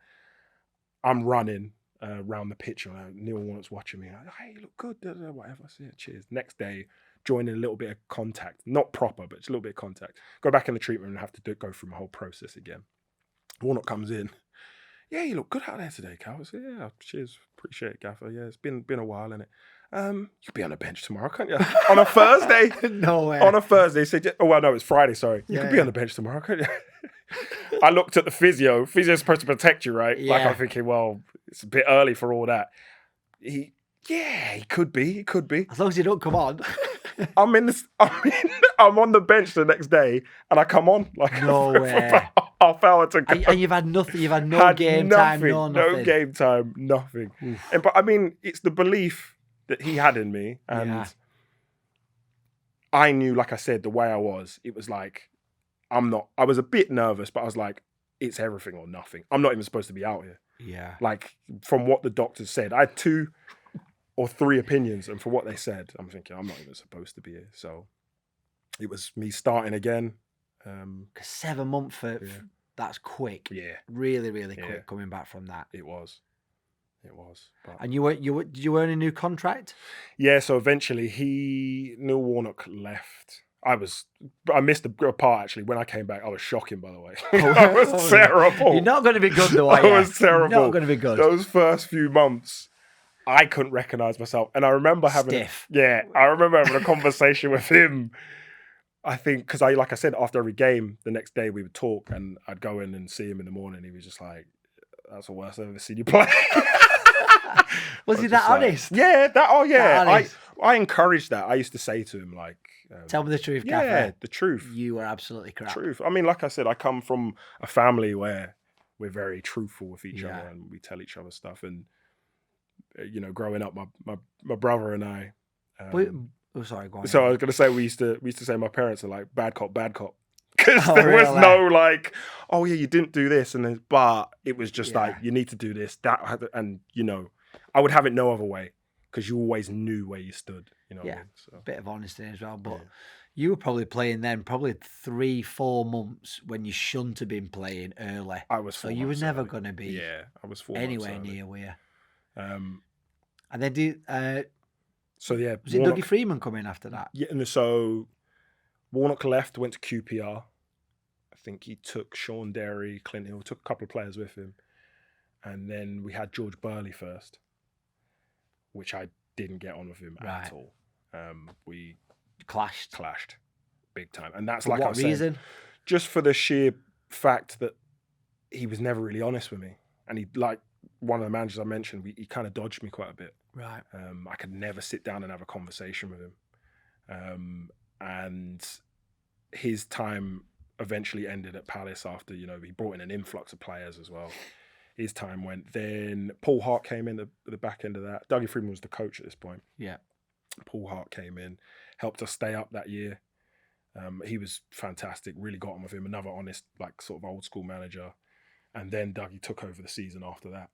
S2: I'm running around the pitch and Neil Warnock's watching me. Like, hey, you look good, whatever. I said, cheers. Next day, joining a little bit of contact, not proper, but just a little bit of contact. Go back in the treatment and have to go through my whole process again. Warnock comes in. Yeah, you look good out there today, Cal. I said, yeah, cheers. Appreciate it, Gaffer. Yeah, it's been a while, innit? You'll be on the bench tomorrow, can't you? On a Thursday?
S1: No way.
S2: On a Thursday. He said, it's Friday, sorry. You could be on the bench tomorrow, can't you? I looked at the physio. Physio's supposed to protect you, right?
S1: Yeah.
S2: Like I'm thinking, well, it's a bit early for all that. He could be. He could be.
S1: As long as you don't come on.
S2: I'm on the bench the next day, and I come on like
S1: no way.
S2: Half hour to go.
S1: And you've had nothing. You've had no game time. No
S2: game time. Nothing. But I mean, it's the belief that he had in me. And I knew, like I said, the way I was, it was like, I was a bit nervous, but I was like, it's everything or nothing. I'm not even supposed to be out here.
S1: Yeah.
S2: Like, from what the doctors said, I had 2 or 3 opinions, and for what they said, I'm thinking, I'm not even supposed to be here. So it was me starting again.
S1: 'Cause 7 months that's quick.
S2: Yeah.
S1: Really, really quick coming back from that.
S2: It was. But...
S1: And did you earn a new contract?
S2: Yeah, so eventually Neil Warnock left. I missed a part actually. When I came back, I was shocking, by the way. I was terrible.
S1: You're not going to be good though, are you?
S2: I was terrible.
S1: You're not going to be good.
S2: Those first few months, I couldn't recognize myself. And I remember having a conversation with him. I think, because like I said, after every game, the next day we would talk and I'd go in and see him in the morning. He was just like, that's the worst I've ever seen you play.
S1: Was he that honest?
S2: Yeah, I encouraged that. I used to say to him, like,
S1: tell me the truth,
S2: yeah,
S1: Gaffer.
S2: the truth.
S1: You were absolutely crap.
S2: Truth. I mean, like I said, I come from a family where we're very truthful with each other and we tell each other stuff. And, growing up, my brother and I...
S1: sorry, go on.
S2: So I was going to say, we used to say my parents are like, bad cop, bad cop. Because there was no like, oh yeah, you didn't do this, but it was just like, you need to do this, that, and I would have it no other way because you always knew where you stood. What I mean? So.
S1: Bit of honesty as well, but you were probably playing then, probably 3-4 months when you shouldn't have been playing early.
S2: I was,
S1: so you were never going to be.
S2: Yeah, I was 4
S1: anywhere
S2: months
S1: near where.
S2: And
S1: then
S2: so yeah,
S1: was it Dougie Freeman coming after that?
S2: Yeah, and so Warnock left, went to QPR. I think he took Sean Derry, Clint Hill, took a couple of players with him. And then we had George Burley first, which I didn't get on with him at all. We
S1: clashed
S2: big time. And that's
S1: for
S2: like
S1: what
S2: I was saying,
S1: reason?
S2: Just for the sheer fact that he was never really honest with me. And he, like one of the managers I mentioned, he kind of dodged me quite a bit.
S1: Right.
S2: I could never sit down and have a conversation with him. And his time eventually ended at Palace after, he brought in an influx of players as well. His time went. Then Paul Hart came in the back end of that. Dougie Freeman was the coach at this point.
S1: Yeah.
S2: Paul Hart came in, helped us stay up that year. He was fantastic, really got on with him. Another honest, like sort of old school manager. And then Dougie took over the season after that.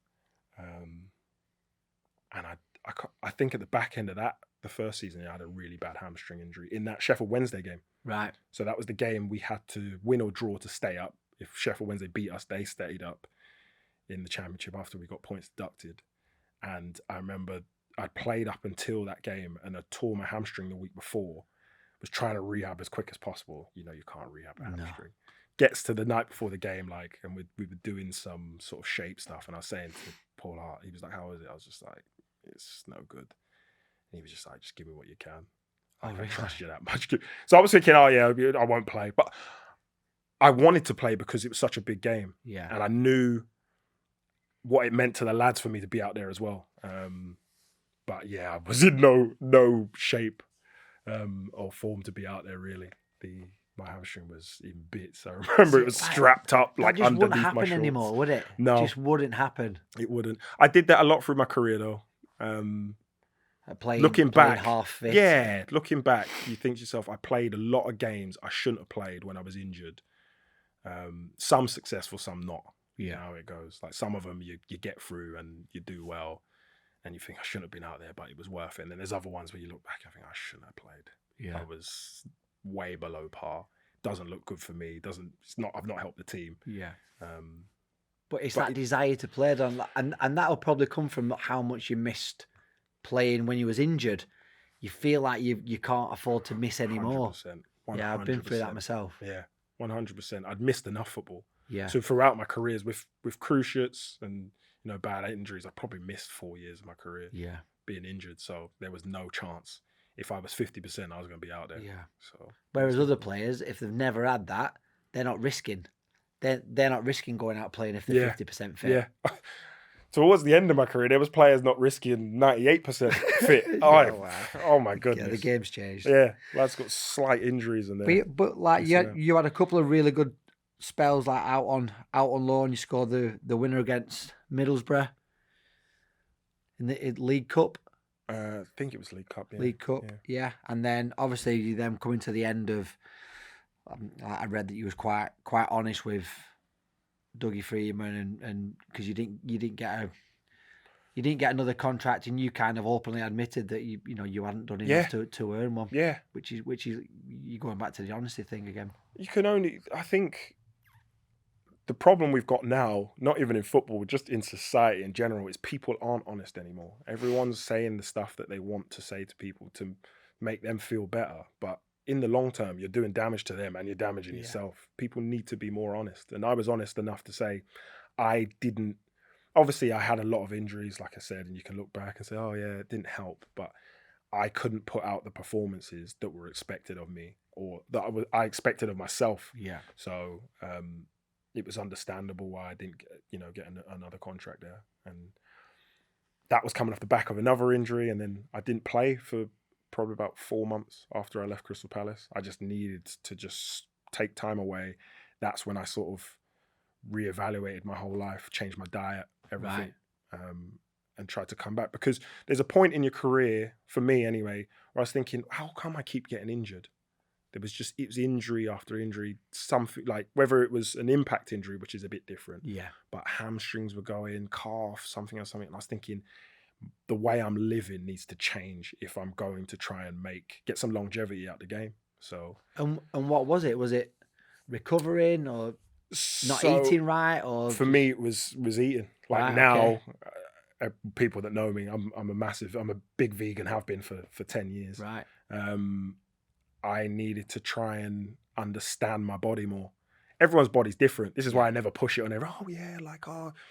S2: And I think at the back end of that, the first season, he had a really bad hamstring injury in that Sheffield Wednesday game.
S1: Right.
S2: So that was the game we had to win or draw to stay up. If Sheffield Wednesday beat us, they stayed up in the championship after we got points deducted. And I remember I'd played up until that game and I tore my hamstring the week before. Was trying to rehab as quick as possible. You can't rehab a hamstring. Gets to the night before the game, and we were doing some sort of shape stuff. And I was saying to Paul Hart, he was like, "How is it?" I was just like, "It's no good." And he was just like, "Just give me what you can. I don't trust you that much." So I was thinking, "Oh yeah, I won't play." But I wanted to play because it was such a big game.
S1: Yeah.
S2: And I knew what it meant to the lads for me to be out there as well. But yeah, I was in no shape or form to be out there really. My hamstring was in bits. I remember it was strapped up like underneath my shorts. That just wouldn't happen
S1: anymore, would it?
S2: No.
S1: It just wouldn't happen.
S2: It wouldn't. I did that a lot through my career though. Looking back,
S1: half fit.
S2: Yeah, looking back, you think to yourself, I played a lot of games I shouldn't have played when I was injured. Some successful, some not.
S1: Yeah.
S2: You know how it goes. Like some of them you get through and you do well and you think I shouldn't have been out there, but it was worth it. And then there's other ones where you look back and think I shouldn't have played.
S1: Yeah.
S2: I was way below par. Doesn't look good for me. I've not helped the team.
S1: Yeah. But that desire to play, and that'll probably come from how much you missed playing when you was injured. You feel like you can't afford to miss anymore.
S2: 100%.
S1: Yeah, I've been through that myself.
S2: Yeah, 100%. I'd missed enough football.
S1: Yeah.
S2: So throughout my careers with cruciates and bad injuries, I probably missed 4 years of my career.
S1: Yeah.
S2: Being injured, so there was no chance. If I was 50%, I was going to be out there.
S1: Yeah.
S2: So
S1: whereas other players, if they've never had that, they're not risking. They're not risking going out playing if they're 50% fit.
S2: Yeah. Towards the end of my career, there was players not risking 98% fit. Oh my goodness.
S1: Yeah, the game's changed.
S2: Yeah, lads got slight injuries in there.
S1: But like you had a couple of really good spells like out on loan. You scored the winner against Middlesbrough in the League Cup.
S2: I think it was League Cup. Yeah.
S1: League Cup, yeah. And then obviously you then coming to the end of. I read that you was quite honest with Dougie Freeman, and because you didn't get another contract, and you kind of openly admitted that you hadn't done enough to earn one.
S2: Yeah,
S1: which is you going back to the honesty thing again.
S2: You can only, I think, the problem we've got now, not even in football, just in society in general, is people aren't honest anymore. Everyone's saying the stuff that they want to say to people to make them feel better, but in the long term, you're doing damage to them and you're damaging yourself. People need to be more honest. And I was honest enough to say obviously I had a lot of injuries, like I said, and you can look back and say, oh yeah, it didn't help. But I couldn't put out the performances that were expected of me or that I expected of myself.
S1: Yeah.
S2: So it was understandable why I didn't get another contract there. And that was coming off the back of another injury. And then I didn't play for probably about 4 months after I left Crystal Palace. I just needed to just take time away. That's when I sort of reevaluated my whole life, changed my diet, everything, and tried to come back. Because there's a point in your career, for me anyway, where I was thinking, how come I keep getting injured? It was injury after injury, something like whether it was an impact injury, which is a bit different.
S1: Yeah.
S2: But hamstrings were going, calf, something else, something. And I was thinking, the way I'm living needs to change if I'm going to try and get some longevity out the game. So
S1: and what was it? Was it recovering or not eating right? Or
S2: for me, it was eating. Like now, people that know me, I'm a big vegan, have been for 10 years.
S1: Right.
S2: I needed to try and understand my body more. Everyone's body's different. This is why I never push it on everyone. Oh yeah,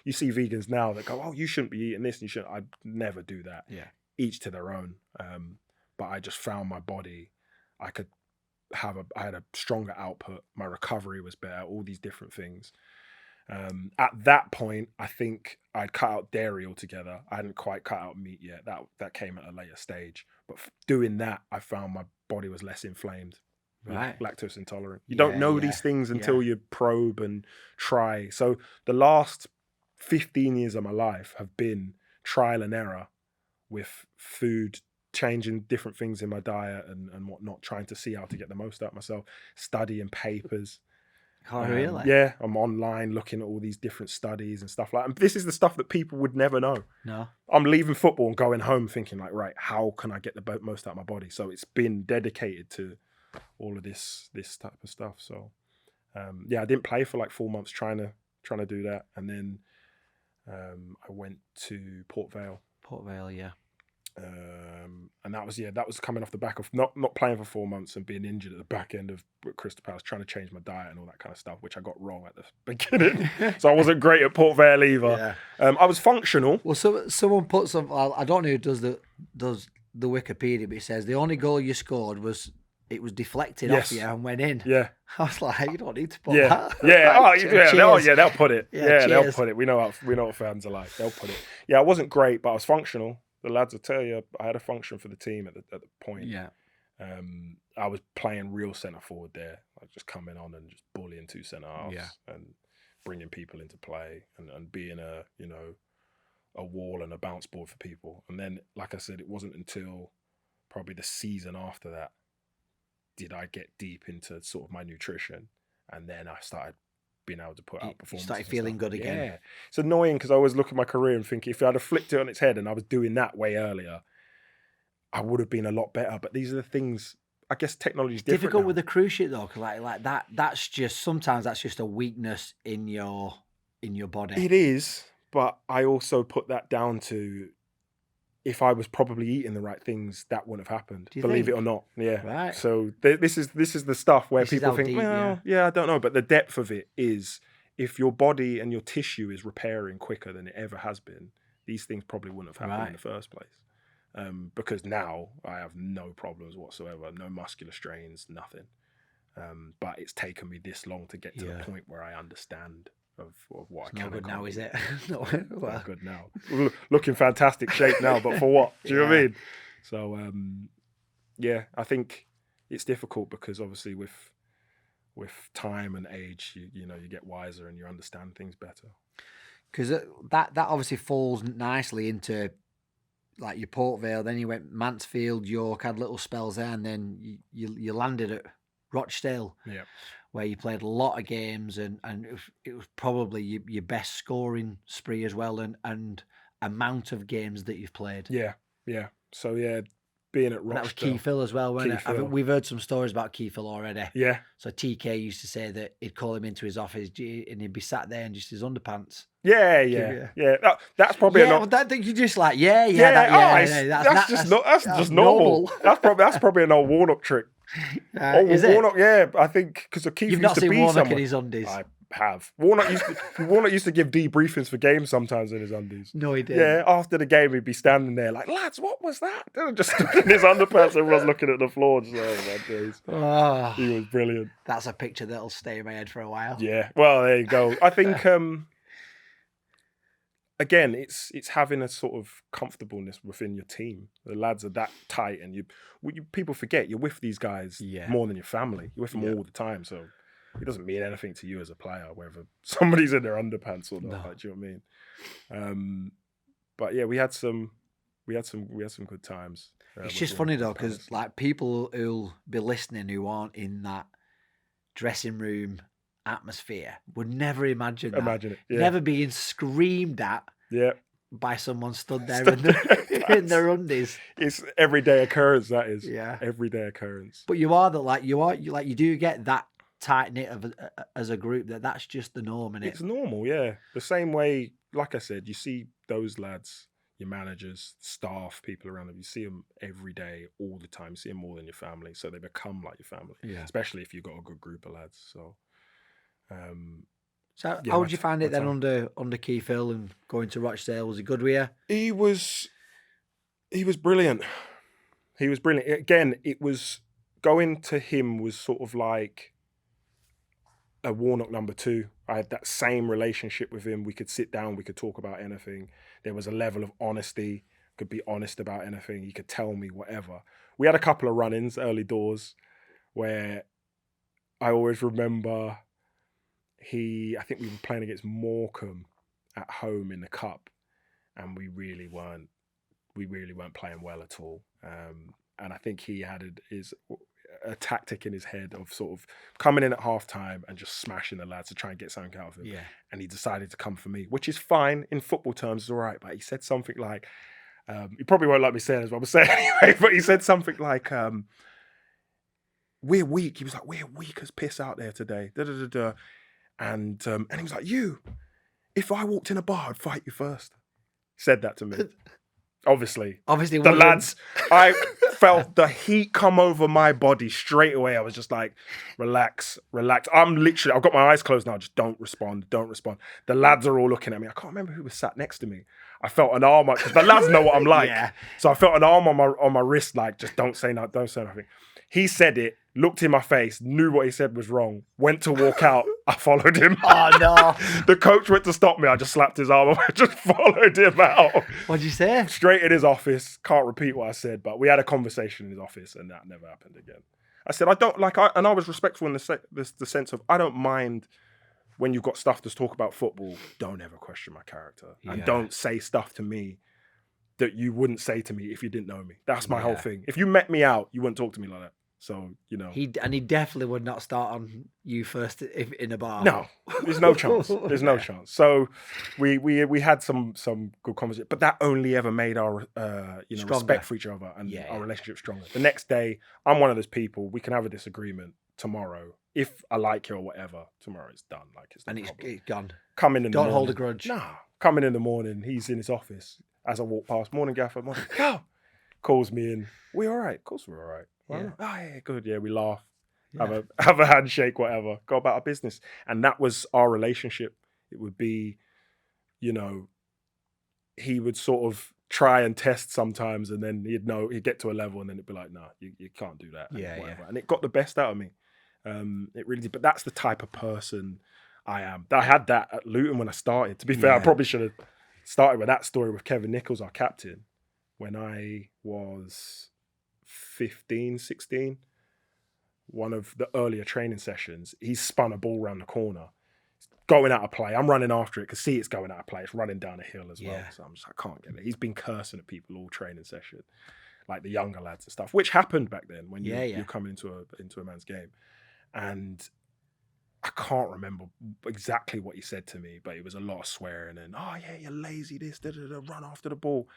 S2: you see vegans now that go, oh, you shouldn't be eating this and you shouldn't. I'd never do that.
S1: Yeah.
S2: Each to their own. But I just found my body, I had a stronger output. My recovery was better, all these different things. At that point, I think I'd cut out dairy altogether. I hadn't quite cut out meat yet. That came at a later stage. But doing that, I found my body was less inflamed.
S1: Right.
S2: Lactose intolerant. You don't know these things until you probe and try. So the last 15 years of my life have been trial and error with food, changing different things in my diet and whatnot, trying to see how to get the most out of myself, studying papers.
S1: Oh, really?
S2: Yeah, I'm online looking at all these different studies and stuff like that. And this is the stuff that people would never know.
S1: No.
S2: I'm leaving football and going home thinking like, right, how can I get the most out of my body? So it's been dedicated to all of this type of stuff. So I didn't play for like 4 months trying to do that. And then I went to Port Vale.
S1: Port Vale, yeah.
S2: And that was coming off the back of not playing for 4 months and being injured at the back end of Crystal Palace, trying to change my diet and all that kind of stuff, which I got wrong at the beginning. So I wasn't great at Port Vale either. Yeah. I was functional.
S1: Well, someone put some. I don't know who does the Wikipedia, but it says the only goal you scored was deflected off you and went in.
S2: Yeah.
S1: I was like, you don't need to put that.
S2: Yeah.
S1: Like,
S2: they'll put it.
S1: Yeah,
S2: they'll put it. We know what fans are like. They'll put it. Yeah, I wasn't great, but I was functional. The lads will tell you I had a function for the team at the point.
S1: Yeah.
S2: I was playing real centre forward there. I was just coming on and just bullying two centre halves and bringing people into play and being a wall and a bounce board for people. And then, like I said, it wasn't until probably the season after that did I get deep into sort of my nutrition, and then I started being able to put out performances.
S1: You started feeling good again.
S2: Yeah. It's annoying because I always look at my career and think if I'd have flipped it on its head and I was doing that way earlier, I would have been a lot better. But these are the things, I guess technology is different
S1: difficult
S2: now.
S1: with the cruise ship though, because like that's just a weakness in your body.
S2: It is, but I also put that down to if I was probably eating the right things, that wouldn't have happened. Believe it or not. Yeah.
S1: Right.
S2: So this is the stuff where people think, deep, I don't know. But the depth of it is if your body and your tissue is repairing quicker than it ever has been, these things probably wouldn't have happened in the first place. Because now I have no problems whatsoever, no muscular strains, nothing. But it's taken me this long to get to the point where I understand of what I can.
S1: Not good now, is it?
S2: Not good now. Looking fantastic shape now, but for what? Do you know what I mean? So I think it's difficult because obviously with time and age, you get wiser and you understand things better.
S1: Because that obviously falls nicely into like your Port Vale, then you went Mansfield, York, had little spells there, and then you landed at Rochdale, where you played a lot of games, and it was probably your best scoring spree as well, and amount of games that you've played.
S2: Yeah. So being at Rochdale.
S1: And that was Keith as well, wasn't it? We've heard some stories about Keith already.
S2: Yeah.
S1: So TK used to say that he'd call him into his office and he'd be sat there in just his underpants.
S2: Yeah. That's probably
S1: not. That thing you just like, that's
S2: just normal. That's probably an old Warnock trick.
S1: Is
S2: Warnock,
S1: it?
S2: I think because Keith
S1: You've
S2: used
S1: not
S2: to
S1: seen
S2: be
S1: Warnock
S2: someone.
S1: in his undies.
S2: I have. Warnock used to give debriefings for games sometimes in his undies.
S1: No, he didn't.
S2: Yeah, after the game, he'd be standing there like, lads, what was that? Just in his underpants, everyone's looking at the floor. Just, oh, my days.
S1: Oh,
S2: he was brilliant.
S1: That's a picture that'll stay in my head for a while.
S2: Yeah, well, there you go. I think, again, it's having a sort of comfortableness within your team. The lads are that tight, and people forget you're with these guys more than your family. You're with them all the time, so it doesn't mean anything to you as a player, whether somebody's in their underpants or not.
S1: No.
S2: Like, do you know what I mean? But yeah, we had some good times.
S1: It's just funny though, because like people who'll be listening who aren't in that dressing room atmosphere would never imagine
S2: it. Yeah.
S1: Never being screamed at.
S2: Yeah.
S1: By someone stood there in their undies.
S2: It's everyday occurrence. That is.
S1: Yeah.
S2: Everyday occurrence.
S1: But you do get that tight knit as a group that's just the norm,
S2: It's normal, yeah. The same way, like I said, you see those lads, your managers, staff, people around them. You see them every day, all the time. You see them more than your family, so they become like your family.
S1: Yeah.
S2: Especially if you've got a good group of lads. So,
S1: how would you find it then under Keith Hill and going to Rochdale? Was he good with you?
S2: He was brilliant. He was brilliant. Again, it was going to him was sort of like a Warnock number 2. I had that same relationship with him. We could sit down, we could talk about anything. There was a level of honesty. Could be honest about anything. He could tell me whatever. We had a couple of run-ins early doors where I always remember I think we were playing against Morecambe at home in the cup, and we really weren't playing well at all. And I think he had a tactic in his head of sort of coming in at half time and just smashing the lads to try and get something out of him.
S1: Yeah.
S2: And he decided to come for me, which is fine in football terms, is all right. But he said something like, you probably won't like me saying this, but I'm saying anyway. But he said something like, "We're weak." He was like, "We're weak as piss out there today." And he was like, if I walked in a bar, I'd fight you first. He said that to me. Obviously, the lads, I felt the heat come over my body straight away. I was just like, relax. I've got my eyes closed now. Just don't respond. The lads are all looking at me. I can't remember who was sat next to me. I felt an arm, because the lads know what I'm like. Yeah. So I felt an arm on my wrist, like, just don't say nothing. He said it, looked in my face, knew what he said was wrong, went to walk out. I followed him.
S1: Oh, no.
S2: The coach went to stop me. I just slapped his arm. I just followed him out.
S1: What'd you say?
S2: Straight in his office. Can't repeat what I said, but we had a conversation in his office, and that never happened again. I said, and I was respectful in the sense of, I don't mind when you've got stuff to talk about football. Don't ever question my character. Yeah. And don't say stuff to me that you wouldn't say to me if you didn't know me. That's my whole thing. If you met me out, you wouldn't talk to me like that. So, you know.
S1: He definitely would not start on you first if in a bar.
S2: No, there's no chance. There's no chance. So we had some good conversation, but that only ever made our respect for each other and our relationship stronger. The next day, I'm one of those people, we can have a disagreement tomorrow. If I like you or whatever, tomorrow it's done. Like it's
S1: gone.
S2: Come in the morning.
S1: Don't hold a grudge.
S2: Nah. Coming in the morning, he's in his office. As I walk past, morning Gaffer, morning. Go. Calls me in. We all right? Of course we're all right. Yeah. Oh yeah, good. Yeah, we laugh, have a handshake, whatever. Go about our business, and that was our relationship. It would be, he would sort of try and test sometimes, and then he'd get to a level, and then it'd be like, "No, you can't do that." And it got the best out of me. It really did. But that's the type of person I am. I had that at Luton when I started. To be fair, I probably should have started with that story with Kevin Nicholls, our captain, when I was 15, 16, one of the earlier training sessions, he spun a ball around the corner. going out of play. I'm running after it, can see it's going out of play. It's running down a hill as well. So I'm just, I can't get it. He's been cursing at people all training session, like the younger lads and stuff, which happened back then when you're coming into a man's game. And I can't remember exactly what he said to me, but it was a lot of swearing and, oh yeah, you're lazy, this, run after the ball.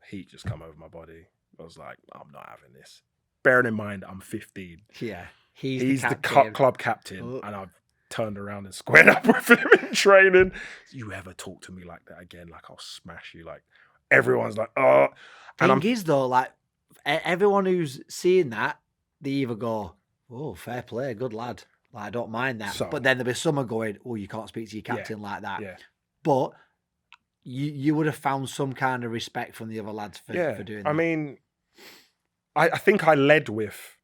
S2: Heat just come over my body. I was like, I'm not having this. Bearing in mind, I'm 15.
S1: Yeah.
S2: He's the club captain, and I've turned around and squared up with him in training. You ever talk to me like that again, like I'll smash you. Like everyone's like, oh.
S1: Thing is though, like everyone who's seeing that, they either go, oh, fair play, good lad. Like, I don't mind that. But then there'll be someone going, oh, you can't speak to your captain like that. Yeah. But you would have found some kind of respect from the other lads for doing that.
S2: I mean, I think I led with,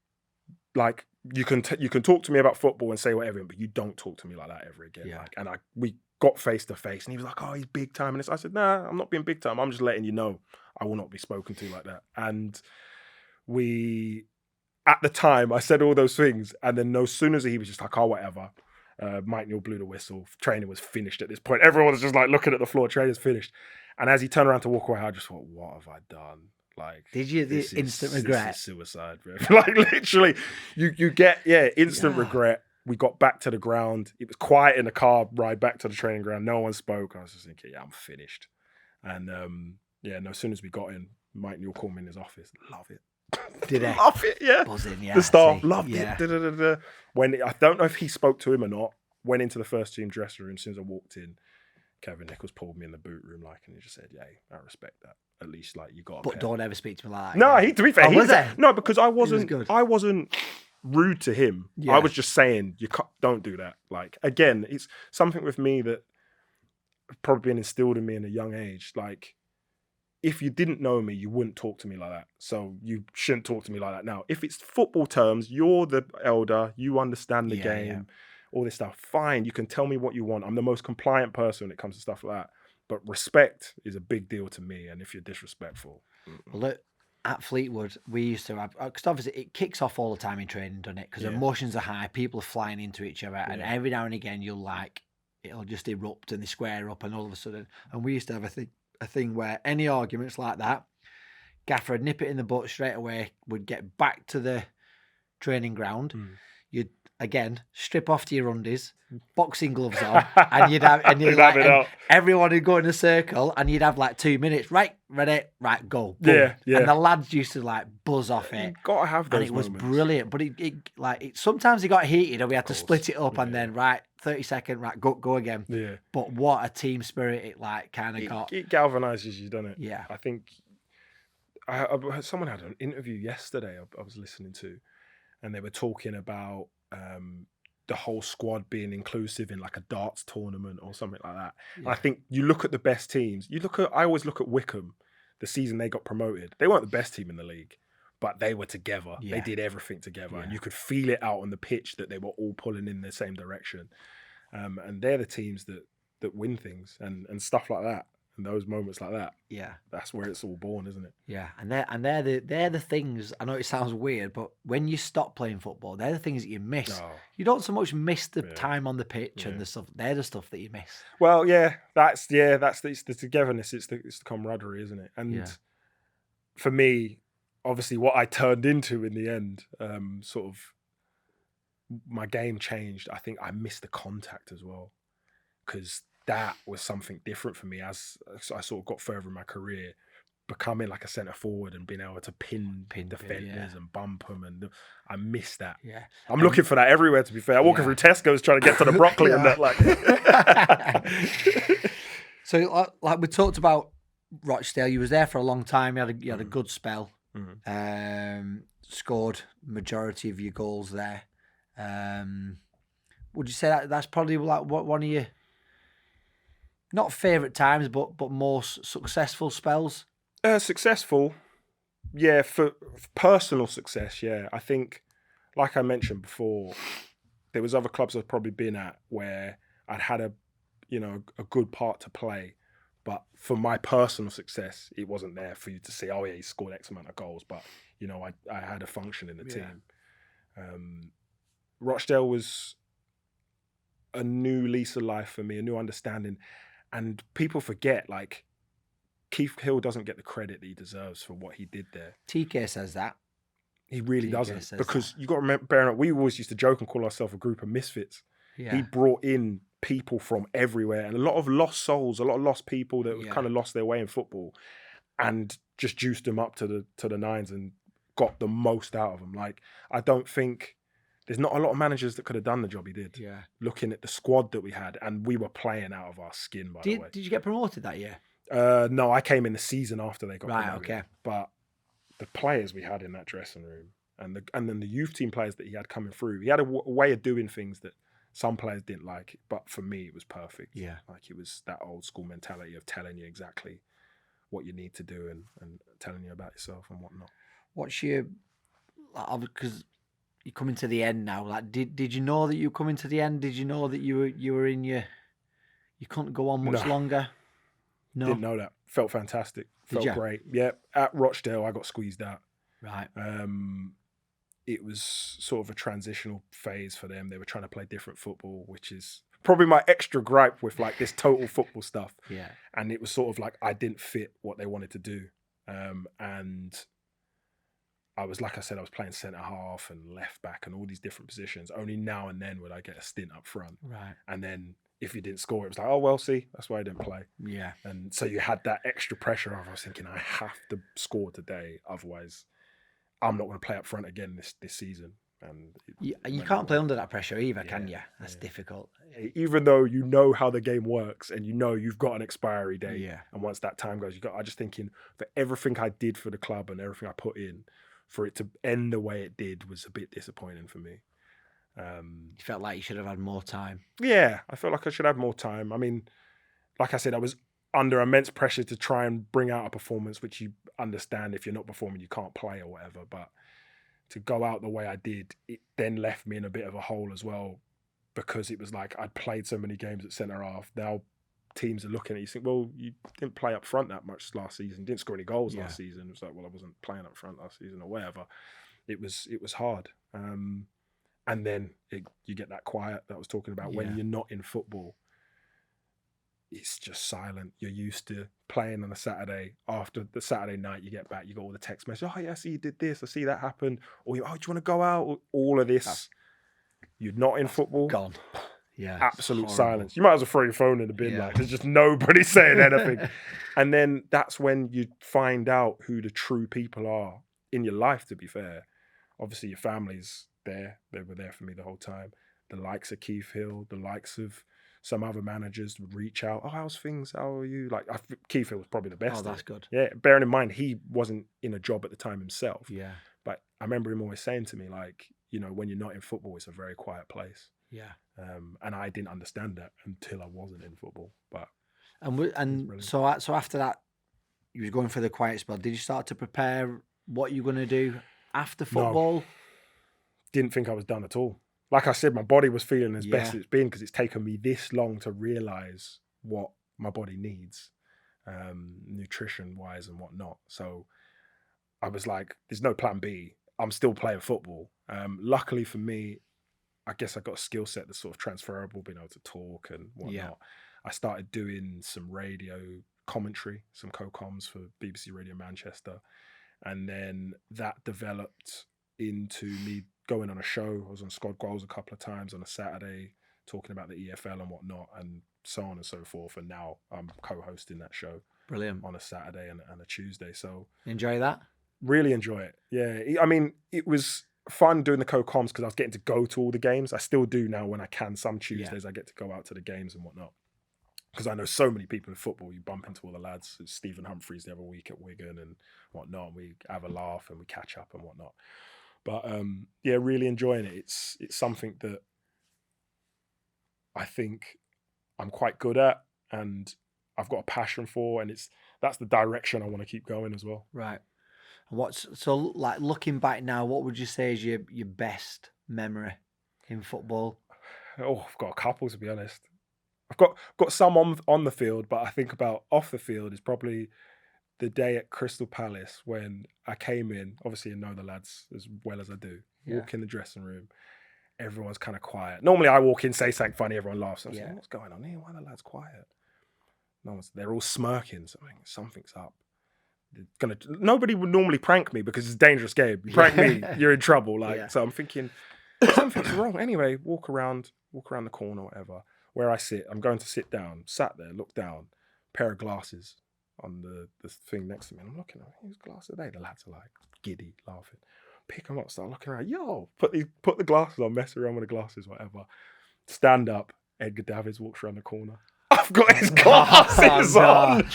S2: like, you can talk to me about football and say whatever, but you don't talk to me like that ever again. Yeah. Like, we got face to face, and he was like, "Oh, he's big time." And I said, "Nah, I'm not being big time. I'm just letting you know I will not be spoken to like that." And at the time, I said all those things, and then as soon as he was just like, "Oh, whatever," Mike Neil blew the whistle. Training was finished at this point. Everyone was just like looking at the floor. Training's finished, and as he turned around to walk away, I just thought, "What have I done?" Like,
S1: did you the instant regret?
S2: This is suicide, bro. Like, literally, you get instant regret. We got back to the ground. It was quiet in the car ride back to the training ground. No one spoke. I was just thinking, I'm finished. And as soon as we got in, Mike Neil called me in his office. Love it.
S1: Did he?
S2: Love it, yeah.
S1: Buzzing, yeah.
S2: The staff loved it. When I don't know if he spoke to him or not, went into the first team dressing room. As soon as I walked in, Kevin Nicholls pulled me in the boot room, and he just said, "Yeah, I respect that. At least, you got."
S1: But don't ever speak to me like that.
S2: No, to be fair, no, because I wasn't rude to him. Yeah. I was just saying, don't do that. Like, again, it's something with me that probably been instilled in me in a young age. Like, if you didn't know me, you wouldn't talk to me like that. So you shouldn't talk to me like that now. If it's football terms, you're the elder, you understand the game, all this stuff. Fine, you can tell me what you want. I'm the most compliant person when it comes to stuff like that. But respect is a big deal to me. And if you're disrespectful.
S1: Well, look, at Fleetwood, we used to have, because obviously it kicks off all the time in training, doesn't it? Because emotions are high, people are flying into each other, and every now and again it'll just erupt and they square up, and all of a sudden, and we used to have a thing where any arguments like that, Gaffer would nip it in the butt straight away, would get back to the training ground, you'd again strip off to your undies, boxing gloves on, and you'd have everyone would go in a circle, and you'd have 2 minutes. Right, ready, right, go. Boom. Yeah. And the lads used to buzz off it.
S2: You've got to have those
S1: and it was
S2: moments.
S1: Brilliant. But it sometimes it got heated, and we had to split it up, and then 30 second, right, go again. Yeah. But what a team spirit it got.
S2: It galvanizes you, doesn't it?
S1: Yeah.
S2: I think someone had an interview yesterday I was listening to, and they were talking about the whole squad being inclusive in a darts tournament or something like that. Yeah. I think you look at the best teams. I always look at Wickham, the season they got promoted. They weren't the best team in the league, but they were together. Yeah. They did everything together, and you could feel it out on the pitch that they were all pulling in the same direction. And they're the teams that win things and stuff like that. And those moments like that, that's where it's all born, isn't it?
S1: Yeah, and they're the things. I know it sounds weird, but when you stop playing football, they're the things that you miss. Oh. You don't so much miss the time on the pitch and the stuff. They're the stuff that you miss.
S2: Well, that's the togetherness. It's the camaraderie, isn't it? And for me, obviously, what I turned into in the end, sort of, my game changed. I think I missed the contact as well, because that was something different for me as I sort of got further in my career, becoming a centre forward and being able to pin defenders and bump them, and I miss that. Yeah, I'm looking for that everywhere. To be fair, I'm walking through Tesco's trying to get to the broccoli and that.
S1: So, we talked about Rochdale. You was there for a long time. You had a good spell. Mm-hmm. Scored majority of your goals there. Would you say that's probably one of your not favourite times, but more successful spells?
S2: Successful, yeah. For personal success, yeah. I think, like I mentioned before, there was other clubs I've probably been at where I'd had a good part to play, but for my personal success, it wasn't there for you to say, oh yeah, he scored X amount of goals, but I had a function in the team. Rochdale was a new lease of life for me, a new understanding. And people forget, like, Keith Hill doesn't get the credit that he deserves for what he did there.
S1: TK says that.
S2: He really
S1: TK
S2: doesn't. Because you got to remember, Barrow, we always used to joke and call ourselves a group of misfits.
S1: Yeah.
S2: He brought in people from everywhere and a lot of lost souls, a lot of lost people that kind of lost their way in football, and just juiced them up to the nines and got the most out of them. Like, I don't think there's not a lot of managers that could have done the job he did.
S1: Yeah.
S2: Looking at the squad that we had, and we were playing out of our skin, by the way.
S1: Did you get promoted that year?
S2: No, I came in the season after they got promoted.
S1: Right, okay.
S2: But the players we had in that dressing room, and then the youth team players that he had coming through, he had a way of doing things that some players didn't like, but for me it was perfect.
S1: Yeah.
S2: Like, it was that old school mentality of telling you exactly what you need to do and telling you about yourself and whatnot.
S1: What's your, because you're coming to the end now, like, did you know that you were coming to the end? Did you know that you were in you couldn't go on much longer? No.
S2: Didn't know that. Felt fantastic. Felt great. Yeah. At Rochdale, I got squeezed out.
S1: Right.
S2: It was sort of a transitional phase for them. They were trying to play different football, which is probably my extra gripe with, like, this total football stuff.
S1: Yeah.
S2: And it was sort of like I didn't fit what they wanted to do. And I was, like I said, I was playing centre half and left back and all these different positions. Only now and then would I get a stint up front.
S1: Right.
S2: And then if you didn't score, it was like, oh, well, see, that's why I didn't play.
S1: Yeah.
S2: And so you had that extra pressure of, I was thinking, I have to score today. Otherwise, I'm not going to play up front again this season. And
S1: you can't play under that pressure either, can you? That's difficult.
S2: Even though you know how the game works and you know you've got an expiry date. Yeah. And once that time goes, I just thinking for everything I did for the club and everything I put in, for it to end the way it did was a bit disappointing for me.
S1: You felt like you should have had more time.
S2: Yeah, I felt like I should have more time. I mean, like I said, I was under immense pressure to try and bring out a performance, which you understand if you're not performing, you can't play or whatever. But to go out the way I did, it then left me in a bit of a hole as well, because it was like I'd played so many games at centre half. Now teams are looking at you, think, well, you didn't play up front that much last season, didn't score any goals last season. It was like, well, I wasn't playing up front last season or whatever. It was hard. And then you get that quiet that I was talking about. When you're not in football, it's just silent. You're used to playing on a Saturday. After the Saturday night, you get back, you got all the text messages. Oh, yeah, I see you did this. I see that happened. Or, oh, do you want to go out? All of this. You're not in football.
S1: Gone. Yeah.
S2: Absolute silence. You might as well throw your phone in the bin. Like, there's just nobody saying anything. And then that's when you find out who the true people are in your life, to be fair. Obviously, your family's there. They were there for me the whole time. The likes of Keith Hill, the likes of some other managers would reach out. Oh, how's things? How are you? Like, Keith Hill was probably the best.
S1: Oh, that's good.
S2: Yeah, bearing in mind, he wasn't in a job at the time himself.
S1: Yeah.
S2: But I remember him always saying to me, like, you know, when you're not in football, it's a very quiet place.
S1: Yeah.
S2: And I didn't understand that until I wasn't in football. But
S1: so after that, you was going for the quiet spell. Did you start to prepare what you're going to do after football?
S2: No. Didn't think I was done at all. Like I said, my body was feeling as best it's been, because it's taken me this long to realise what my body needs, nutrition-wise and whatnot. So I was like, there's no plan B. I'm still playing football. Luckily for me, I guess I got a skill set that's sort of transferable, being able to talk and whatnot. Yeah. I started doing some radio commentary, some co-coms for BBC Radio Manchester. And then that developed into me going on a show. I was on Squad Goals a couple of times on a Saturday, talking about the EFL and whatnot, and so on and so forth. And now I'm co-hosting that show.
S1: Brilliant.
S2: On a Saturday and a Tuesday. So
S1: enjoy that?
S2: Really enjoy it. Yeah. I mean, it was fun doing the co-coms because I was getting to go to all the games. I still do now when I can. Some Tuesdays I get to go out to the games and whatnot. Because I know so many people in football, you bump into all the lads. It's Stephen Humphreys the other week at Wigan and whatnot. And we have a laugh and we catch up and whatnot. But yeah, really enjoying it. It's something that I think I'm quite good at and I've got a passion for, and that's the direction I want to keep going as well.
S1: Right. So like looking back now, what would you say is your best memory in football?
S2: Oh, I've got a couple, to be honest. I've got some on the field, but I think about off the field is probably the day at Crystal Palace when I came in. Obviously, I know the lads as well as I do. Walk in the dressing room, everyone's kind of quiet. Normally I walk in, say something funny, everyone laughs. I'm saying, what's going on here? Why are the lads quiet? They're all smirking. So something's up. Nobody would normally prank me because it's a dangerous game. You prank me, you're in trouble. So I'm thinking something's wrong. Anyway, walk around the corner, whatever. Where I sit, I'm going to sit down. Sat there, look down. Pair of glasses on the thing next to me. And I'm looking at whose glasses are they? The lads are like giddy, laughing. Pick them up, start looking around. Yo, put the glasses on, mess around with the glasses, whatever. Stand up. Edgar Davids walks around the corner. I've got his glasses on.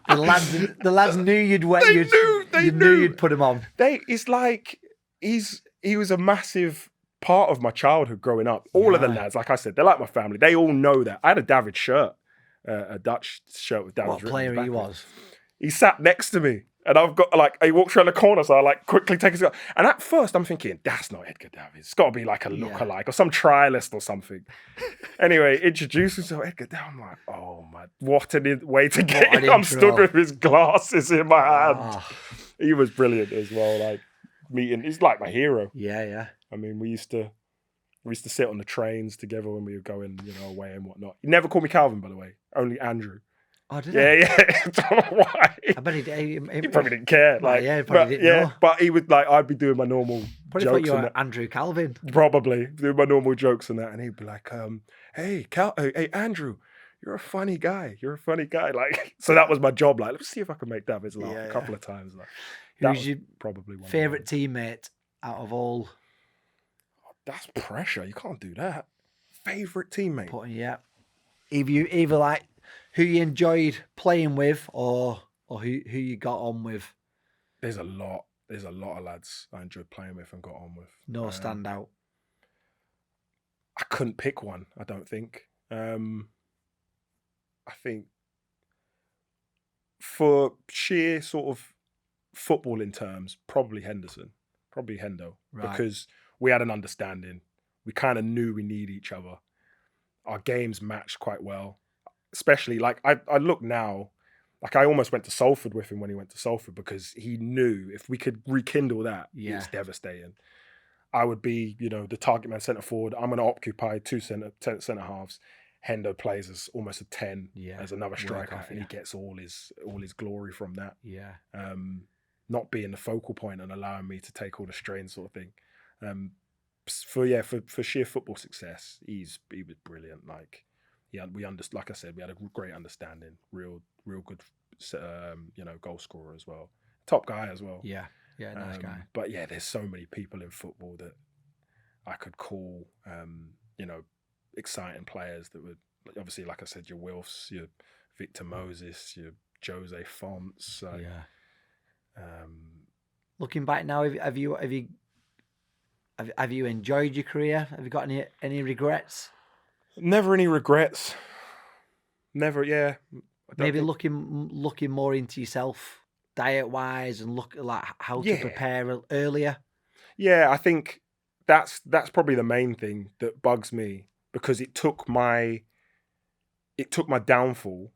S1: The lads knew you'd put him on.
S2: It's like he was a massive part of my childhood growing up. All of the lads, like I said, they're like my family. They all know that. I had a David shirt, a Dutch shirt with David.
S1: What player he was?
S2: He sat next to me. And I've got he walks around the corner, so I quickly take his. And at first, I'm thinking that's not Edgar Davids. It's got to be like a lookalike or some trialist or something. Anyway, introduces himself, Edgar Davids. I'm like, oh my, what a way to get him! I'm stood with his glasses in my hand. He was brilliant as well. He's like my hero.
S1: Yeah.
S2: I mean, we used to sit on the trains together when we were going, away and whatnot. He never called me Calvin, by the way. Only Andrew.
S1: Oh, did
S2: he? Yeah. I don't know why.
S1: I bet he
S2: probably didn't care.
S1: He probably didn't know.
S2: But he would I'd be doing my normal
S1: probably
S2: jokes.
S1: Thought you were Andrew Calvin.
S2: Probably doing my normal jokes and that, and he'd be like, "Hey, hey, Andrew, you're a funny guy. So that was my job. Let's see if I can make Davids laugh a couple of times.
S1: Who's your
S2: probably one
S1: favourite teammate out of all?
S2: That's pressure. You can't do that. Favourite teammate.
S1: Either who you enjoyed playing with or who you got on with?
S2: There's a lot of lads I enjoyed playing with and got on with.
S1: No standout.
S2: I couldn't pick one, I don't think. I think for sheer sort of footballing terms, probably Hendo. Right. Because we had an understanding. We kind of knew we need each other. Our games matched quite well. Especially, I look now, I almost went to Salford with him when he went to Salford because he knew if we could rekindle that, it's devastating. I would be, the target man centre forward. I'm going to occupy two centre halves. Hendo plays as almost a 10 as another striker, and he gets all his glory from that.
S1: Yeah.
S2: Not being the focal point and allowing me to take all the strain, sort of thing. For sheer football success, he was brilliant. Like I said, we had a great understanding. Real good, goal scorer as well. Top guy as well.
S1: Yeah, nice guy.
S2: But there's so many people in football that I could call, exciting players that would obviously, like I said, your Wilfs, your Victor Moses, your Jose Fonts.
S1: Looking back now, have you enjoyed your career? Have you got any regrets?
S2: Never any regrets. Never,
S1: Maybe looking more into yourself, diet wise, and look how to prepare earlier.
S2: Yeah, I think that's probably the main thing that bugs me because it took my downfall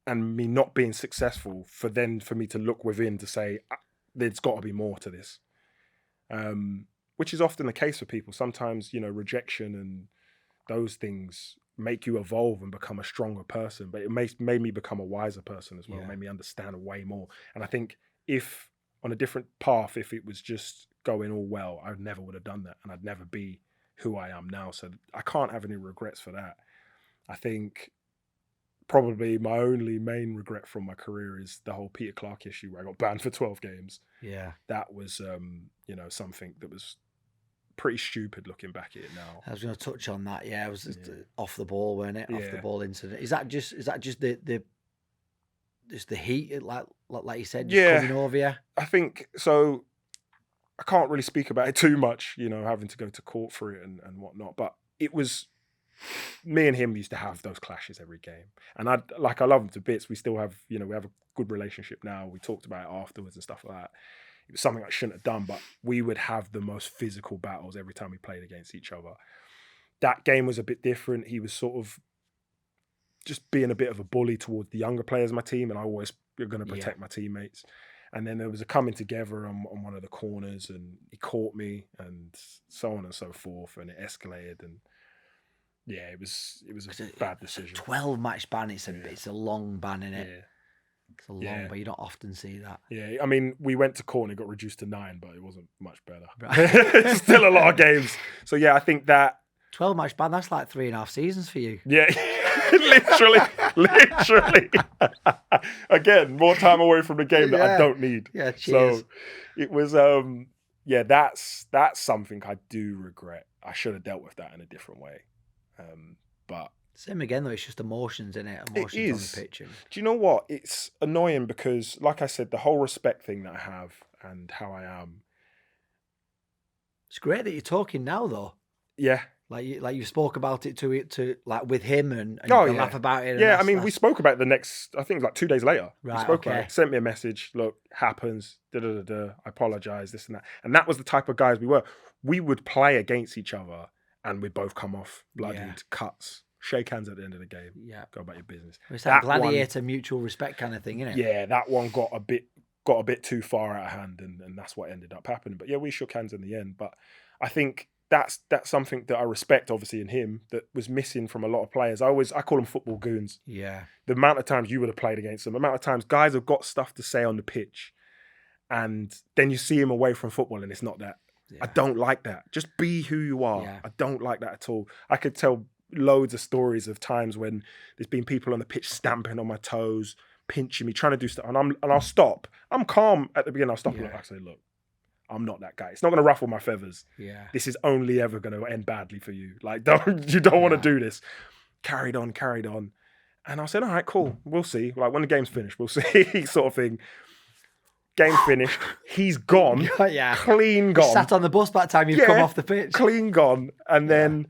S2: and me not being successful for me to look within to say there's got to be more to this. Which is often the case for people. Sometimes, rejection and those things make you evolve and become a stronger person. But it made me become a wiser person as well. It made me understand way more. And I think if on a different path, if it was just going all well, I never would have done that. And I'd never be who I am now. So I can't have any regrets for that. I think probably my only main regret from my career is the whole Peter Clark issue where I got banned for 12 games.
S1: Yeah.
S2: That was, something that was pretty stupid looking back at it now.
S1: I was going to touch on that. Yeah, it was off the ball, weren't it? Off the ball incident. Is that just the heat, like you said, just coming over you?
S2: I think so. I can't really speak about it too much, having to go to court for it and whatnot. But it was me and him used to have those clashes every game, and I love him to bits. We still have, we have a good relationship now. We talked about it afterwards and stuff like that. It was something I shouldn't have done, but we would have the most physical battles every time we played against each other. That game was a bit different. He was sort of just being a bit of a bully towards the younger players of my team, and I always going to protect my teammates. And then there was a coming together on one of the corners, and he caught me, and so on and so forth, and it escalated. And yeah, it was a bad decision.
S1: 12-match ban. It's a long ban, isn't it?
S2: Yeah.
S1: It's a long, but you don't often see that.
S2: Yeah, I mean, we went to court and it got reduced to 9, but it wasn't much better. Right. Still a lot of games. So yeah, I think that
S1: 12-match ban, that's like 3.5 seasons for you.
S2: Yeah, literally. Again, more time away from the game that I don't need.
S1: Yeah, cheers.
S2: So it was, that's something I do regret. I should have dealt with that in a different way. But
S1: same again, though. It's just emotions, isn't it? Emotions on the pitch.
S2: Do you know what? It's annoying because, like I said, the whole respect thing that I have and how I am.
S1: It's great that you're talking now, though.
S2: Yeah.
S1: Like you spoke about it to like with him and you can laugh about it.
S2: Yeah, I mean, we spoke about it the next, I think, like 2 days later.
S1: Right,
S2: we spoke about it. Sent me a message. Look, happens. I apologize. This and that. And that was the type of guys we were. We would play against each other, and we'd both come off bloodied cuts. Shake hands at the end of the game.
S1: Yeah.
S2: Go about your business.
S1: It's that gladiator mutual respect kind of thing, isn't it?
S2: Yeah, that one got a bit too far out of hand, and that's what ended up happening. But yeah, we shook hands in the end. But I think that's something that I respect, obviously, in him that was missing from a lot of players. I call them football goons.
S1: Yeah.
S2: The amount of times you would have played against them, the amount of times guys have got stuff to say on the pitch, and then you see him away from football, and it's not that. Yeah. I don't like that. Just be who you are. Yeah. I don't like that at all. I could tell loads of stories of times when there's been people on the pitch stamping on my toes, pinching me, trying to do stuff, and I'll stop. I'm calm at the beginning. I'll stop and I say, look, I'm not that guy. It's not going to ruffle my feathers.
S1: Yeah,
S2: this is only ever going to end badly for you. Like, you don't want to do this. Carried on, and I said, all right, cool. We'll see. Like, when the game's finished, we'll see, sort of thing. Game finished. He's gone. Clean gone.
S1: You sat on the bus by the time you've come off the pitch.
S2: Clean gone, and then.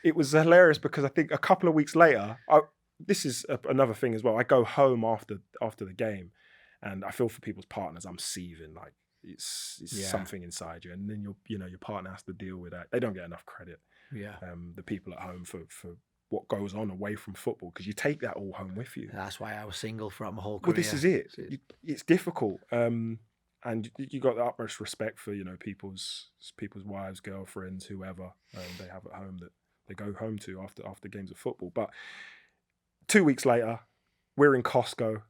S2: It was hilarious because I think a couple of weeks later, this is another thing as well. I go home after the game, and I feel for people's partners. I'm seething, like it's something inside you, and then your partner has to deal with that. They don't get enough credit.
S1: Yeah.
S2: The people at home for what goes on away from football, because you take that all home with you.
S1: That's why I was single throughout my whole career.
S2: Well, this is it. It's difficult. And you got the utmost respect for people's wives, girlfriends, whoever they have at home that they go home to after games of football. But 2 weeks later, we're in Costco.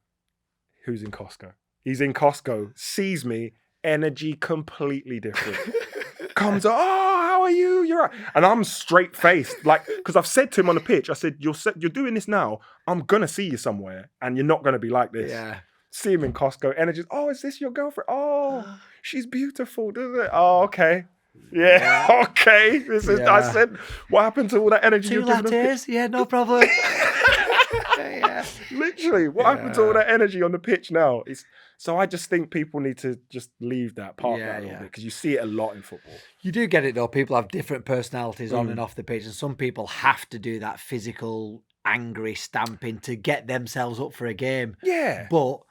S2: Who's in Costco? He's in Costco, sees me, energy completely different. Comes, how are you? You're right. And I'm straight faced, like, because I've said to him on the pitch, I said, you're doing this now. I'm gonna see you somewhere, and you're not gonna be like this.
S1: Yeah.
S2: See him in Costco, energy. Oh, is this your girlfriend? Oh, she's beautiful, doesn't it? Oh, okay. Yeah, okay. This is. I said, what happened to all that energy?
S1: 2 lattes? Yeah, no problem. Yeah.
S2: Literally, what happened to all that energy on the pitch now? So I just think people need to just leave that part out a little bit, because you see it a lot in football.
S1: You do get it though. People have different personalities on and off the pitch, and some people have to do that physical, angry stamping to get themselves up for a game.
S2: Yeah,
S1: but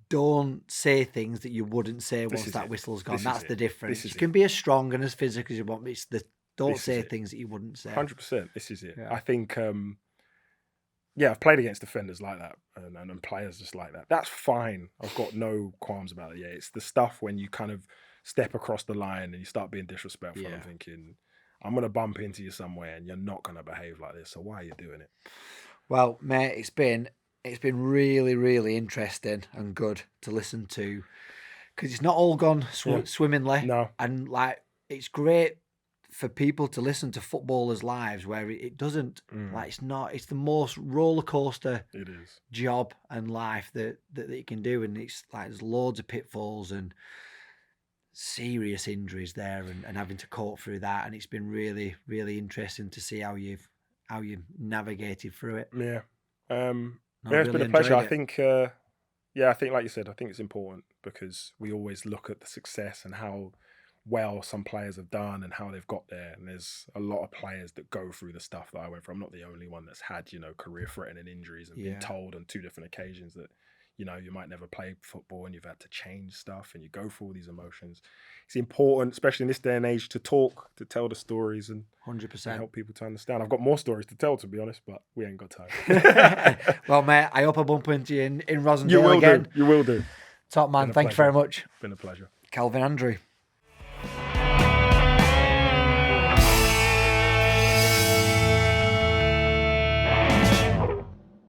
S1: don't say things that you wouldn't say once that whistle's gone. That's the difference. You can be as strong and as physical as you want, but don't say things that you wouldn't say.
S2: 100%. This is it. Yeah. I think, I've played against defenders like that and players just like that. That's fine. I've got no qualms about it. Yeah, it's the stuff when you kind of step across the line and you start being disrespectful. I'm thinking, I'm going to bump into you somewhere and you're not going to behave like this. So why are you doing it?
S1: Well, mate, it's been really, really interesting and good to listen to, because it's not all gone swimmingly.
S2: No.
S1: And like, it's great for people to listen to footballers' lives where it doesn't, it's the most roller coaster job and life that you can do. And it's like, there's loads of pitfalls and serious injuries there and having to cope through that. And it's been really, really interesting to see how you've navigated through it.
S2: Yeah. It's been a pleasure. I think, like you said, I think it's important because we always look at the success and how well some players have done and how they've got there. And there's a lot of players that go through the stuff that I went through. I'm not the only one that's had, career-threatening injuries and been told on 2 different occasions that, you might never play football and you've had to change stuff and you go through all these emotions. It's important, especially in this day and age, to talk, to tell the stories and
S1: 100%
S2: help people to understand. I've got more stories to tell, to be honest, but we ain't got time.
S1: Well, mate, I hope I bump into you in Rosendale again.
S2: You will do.
S1: Top man. Thank you very much.
S2: Been a pleasure.
S1: Calvin Andrew.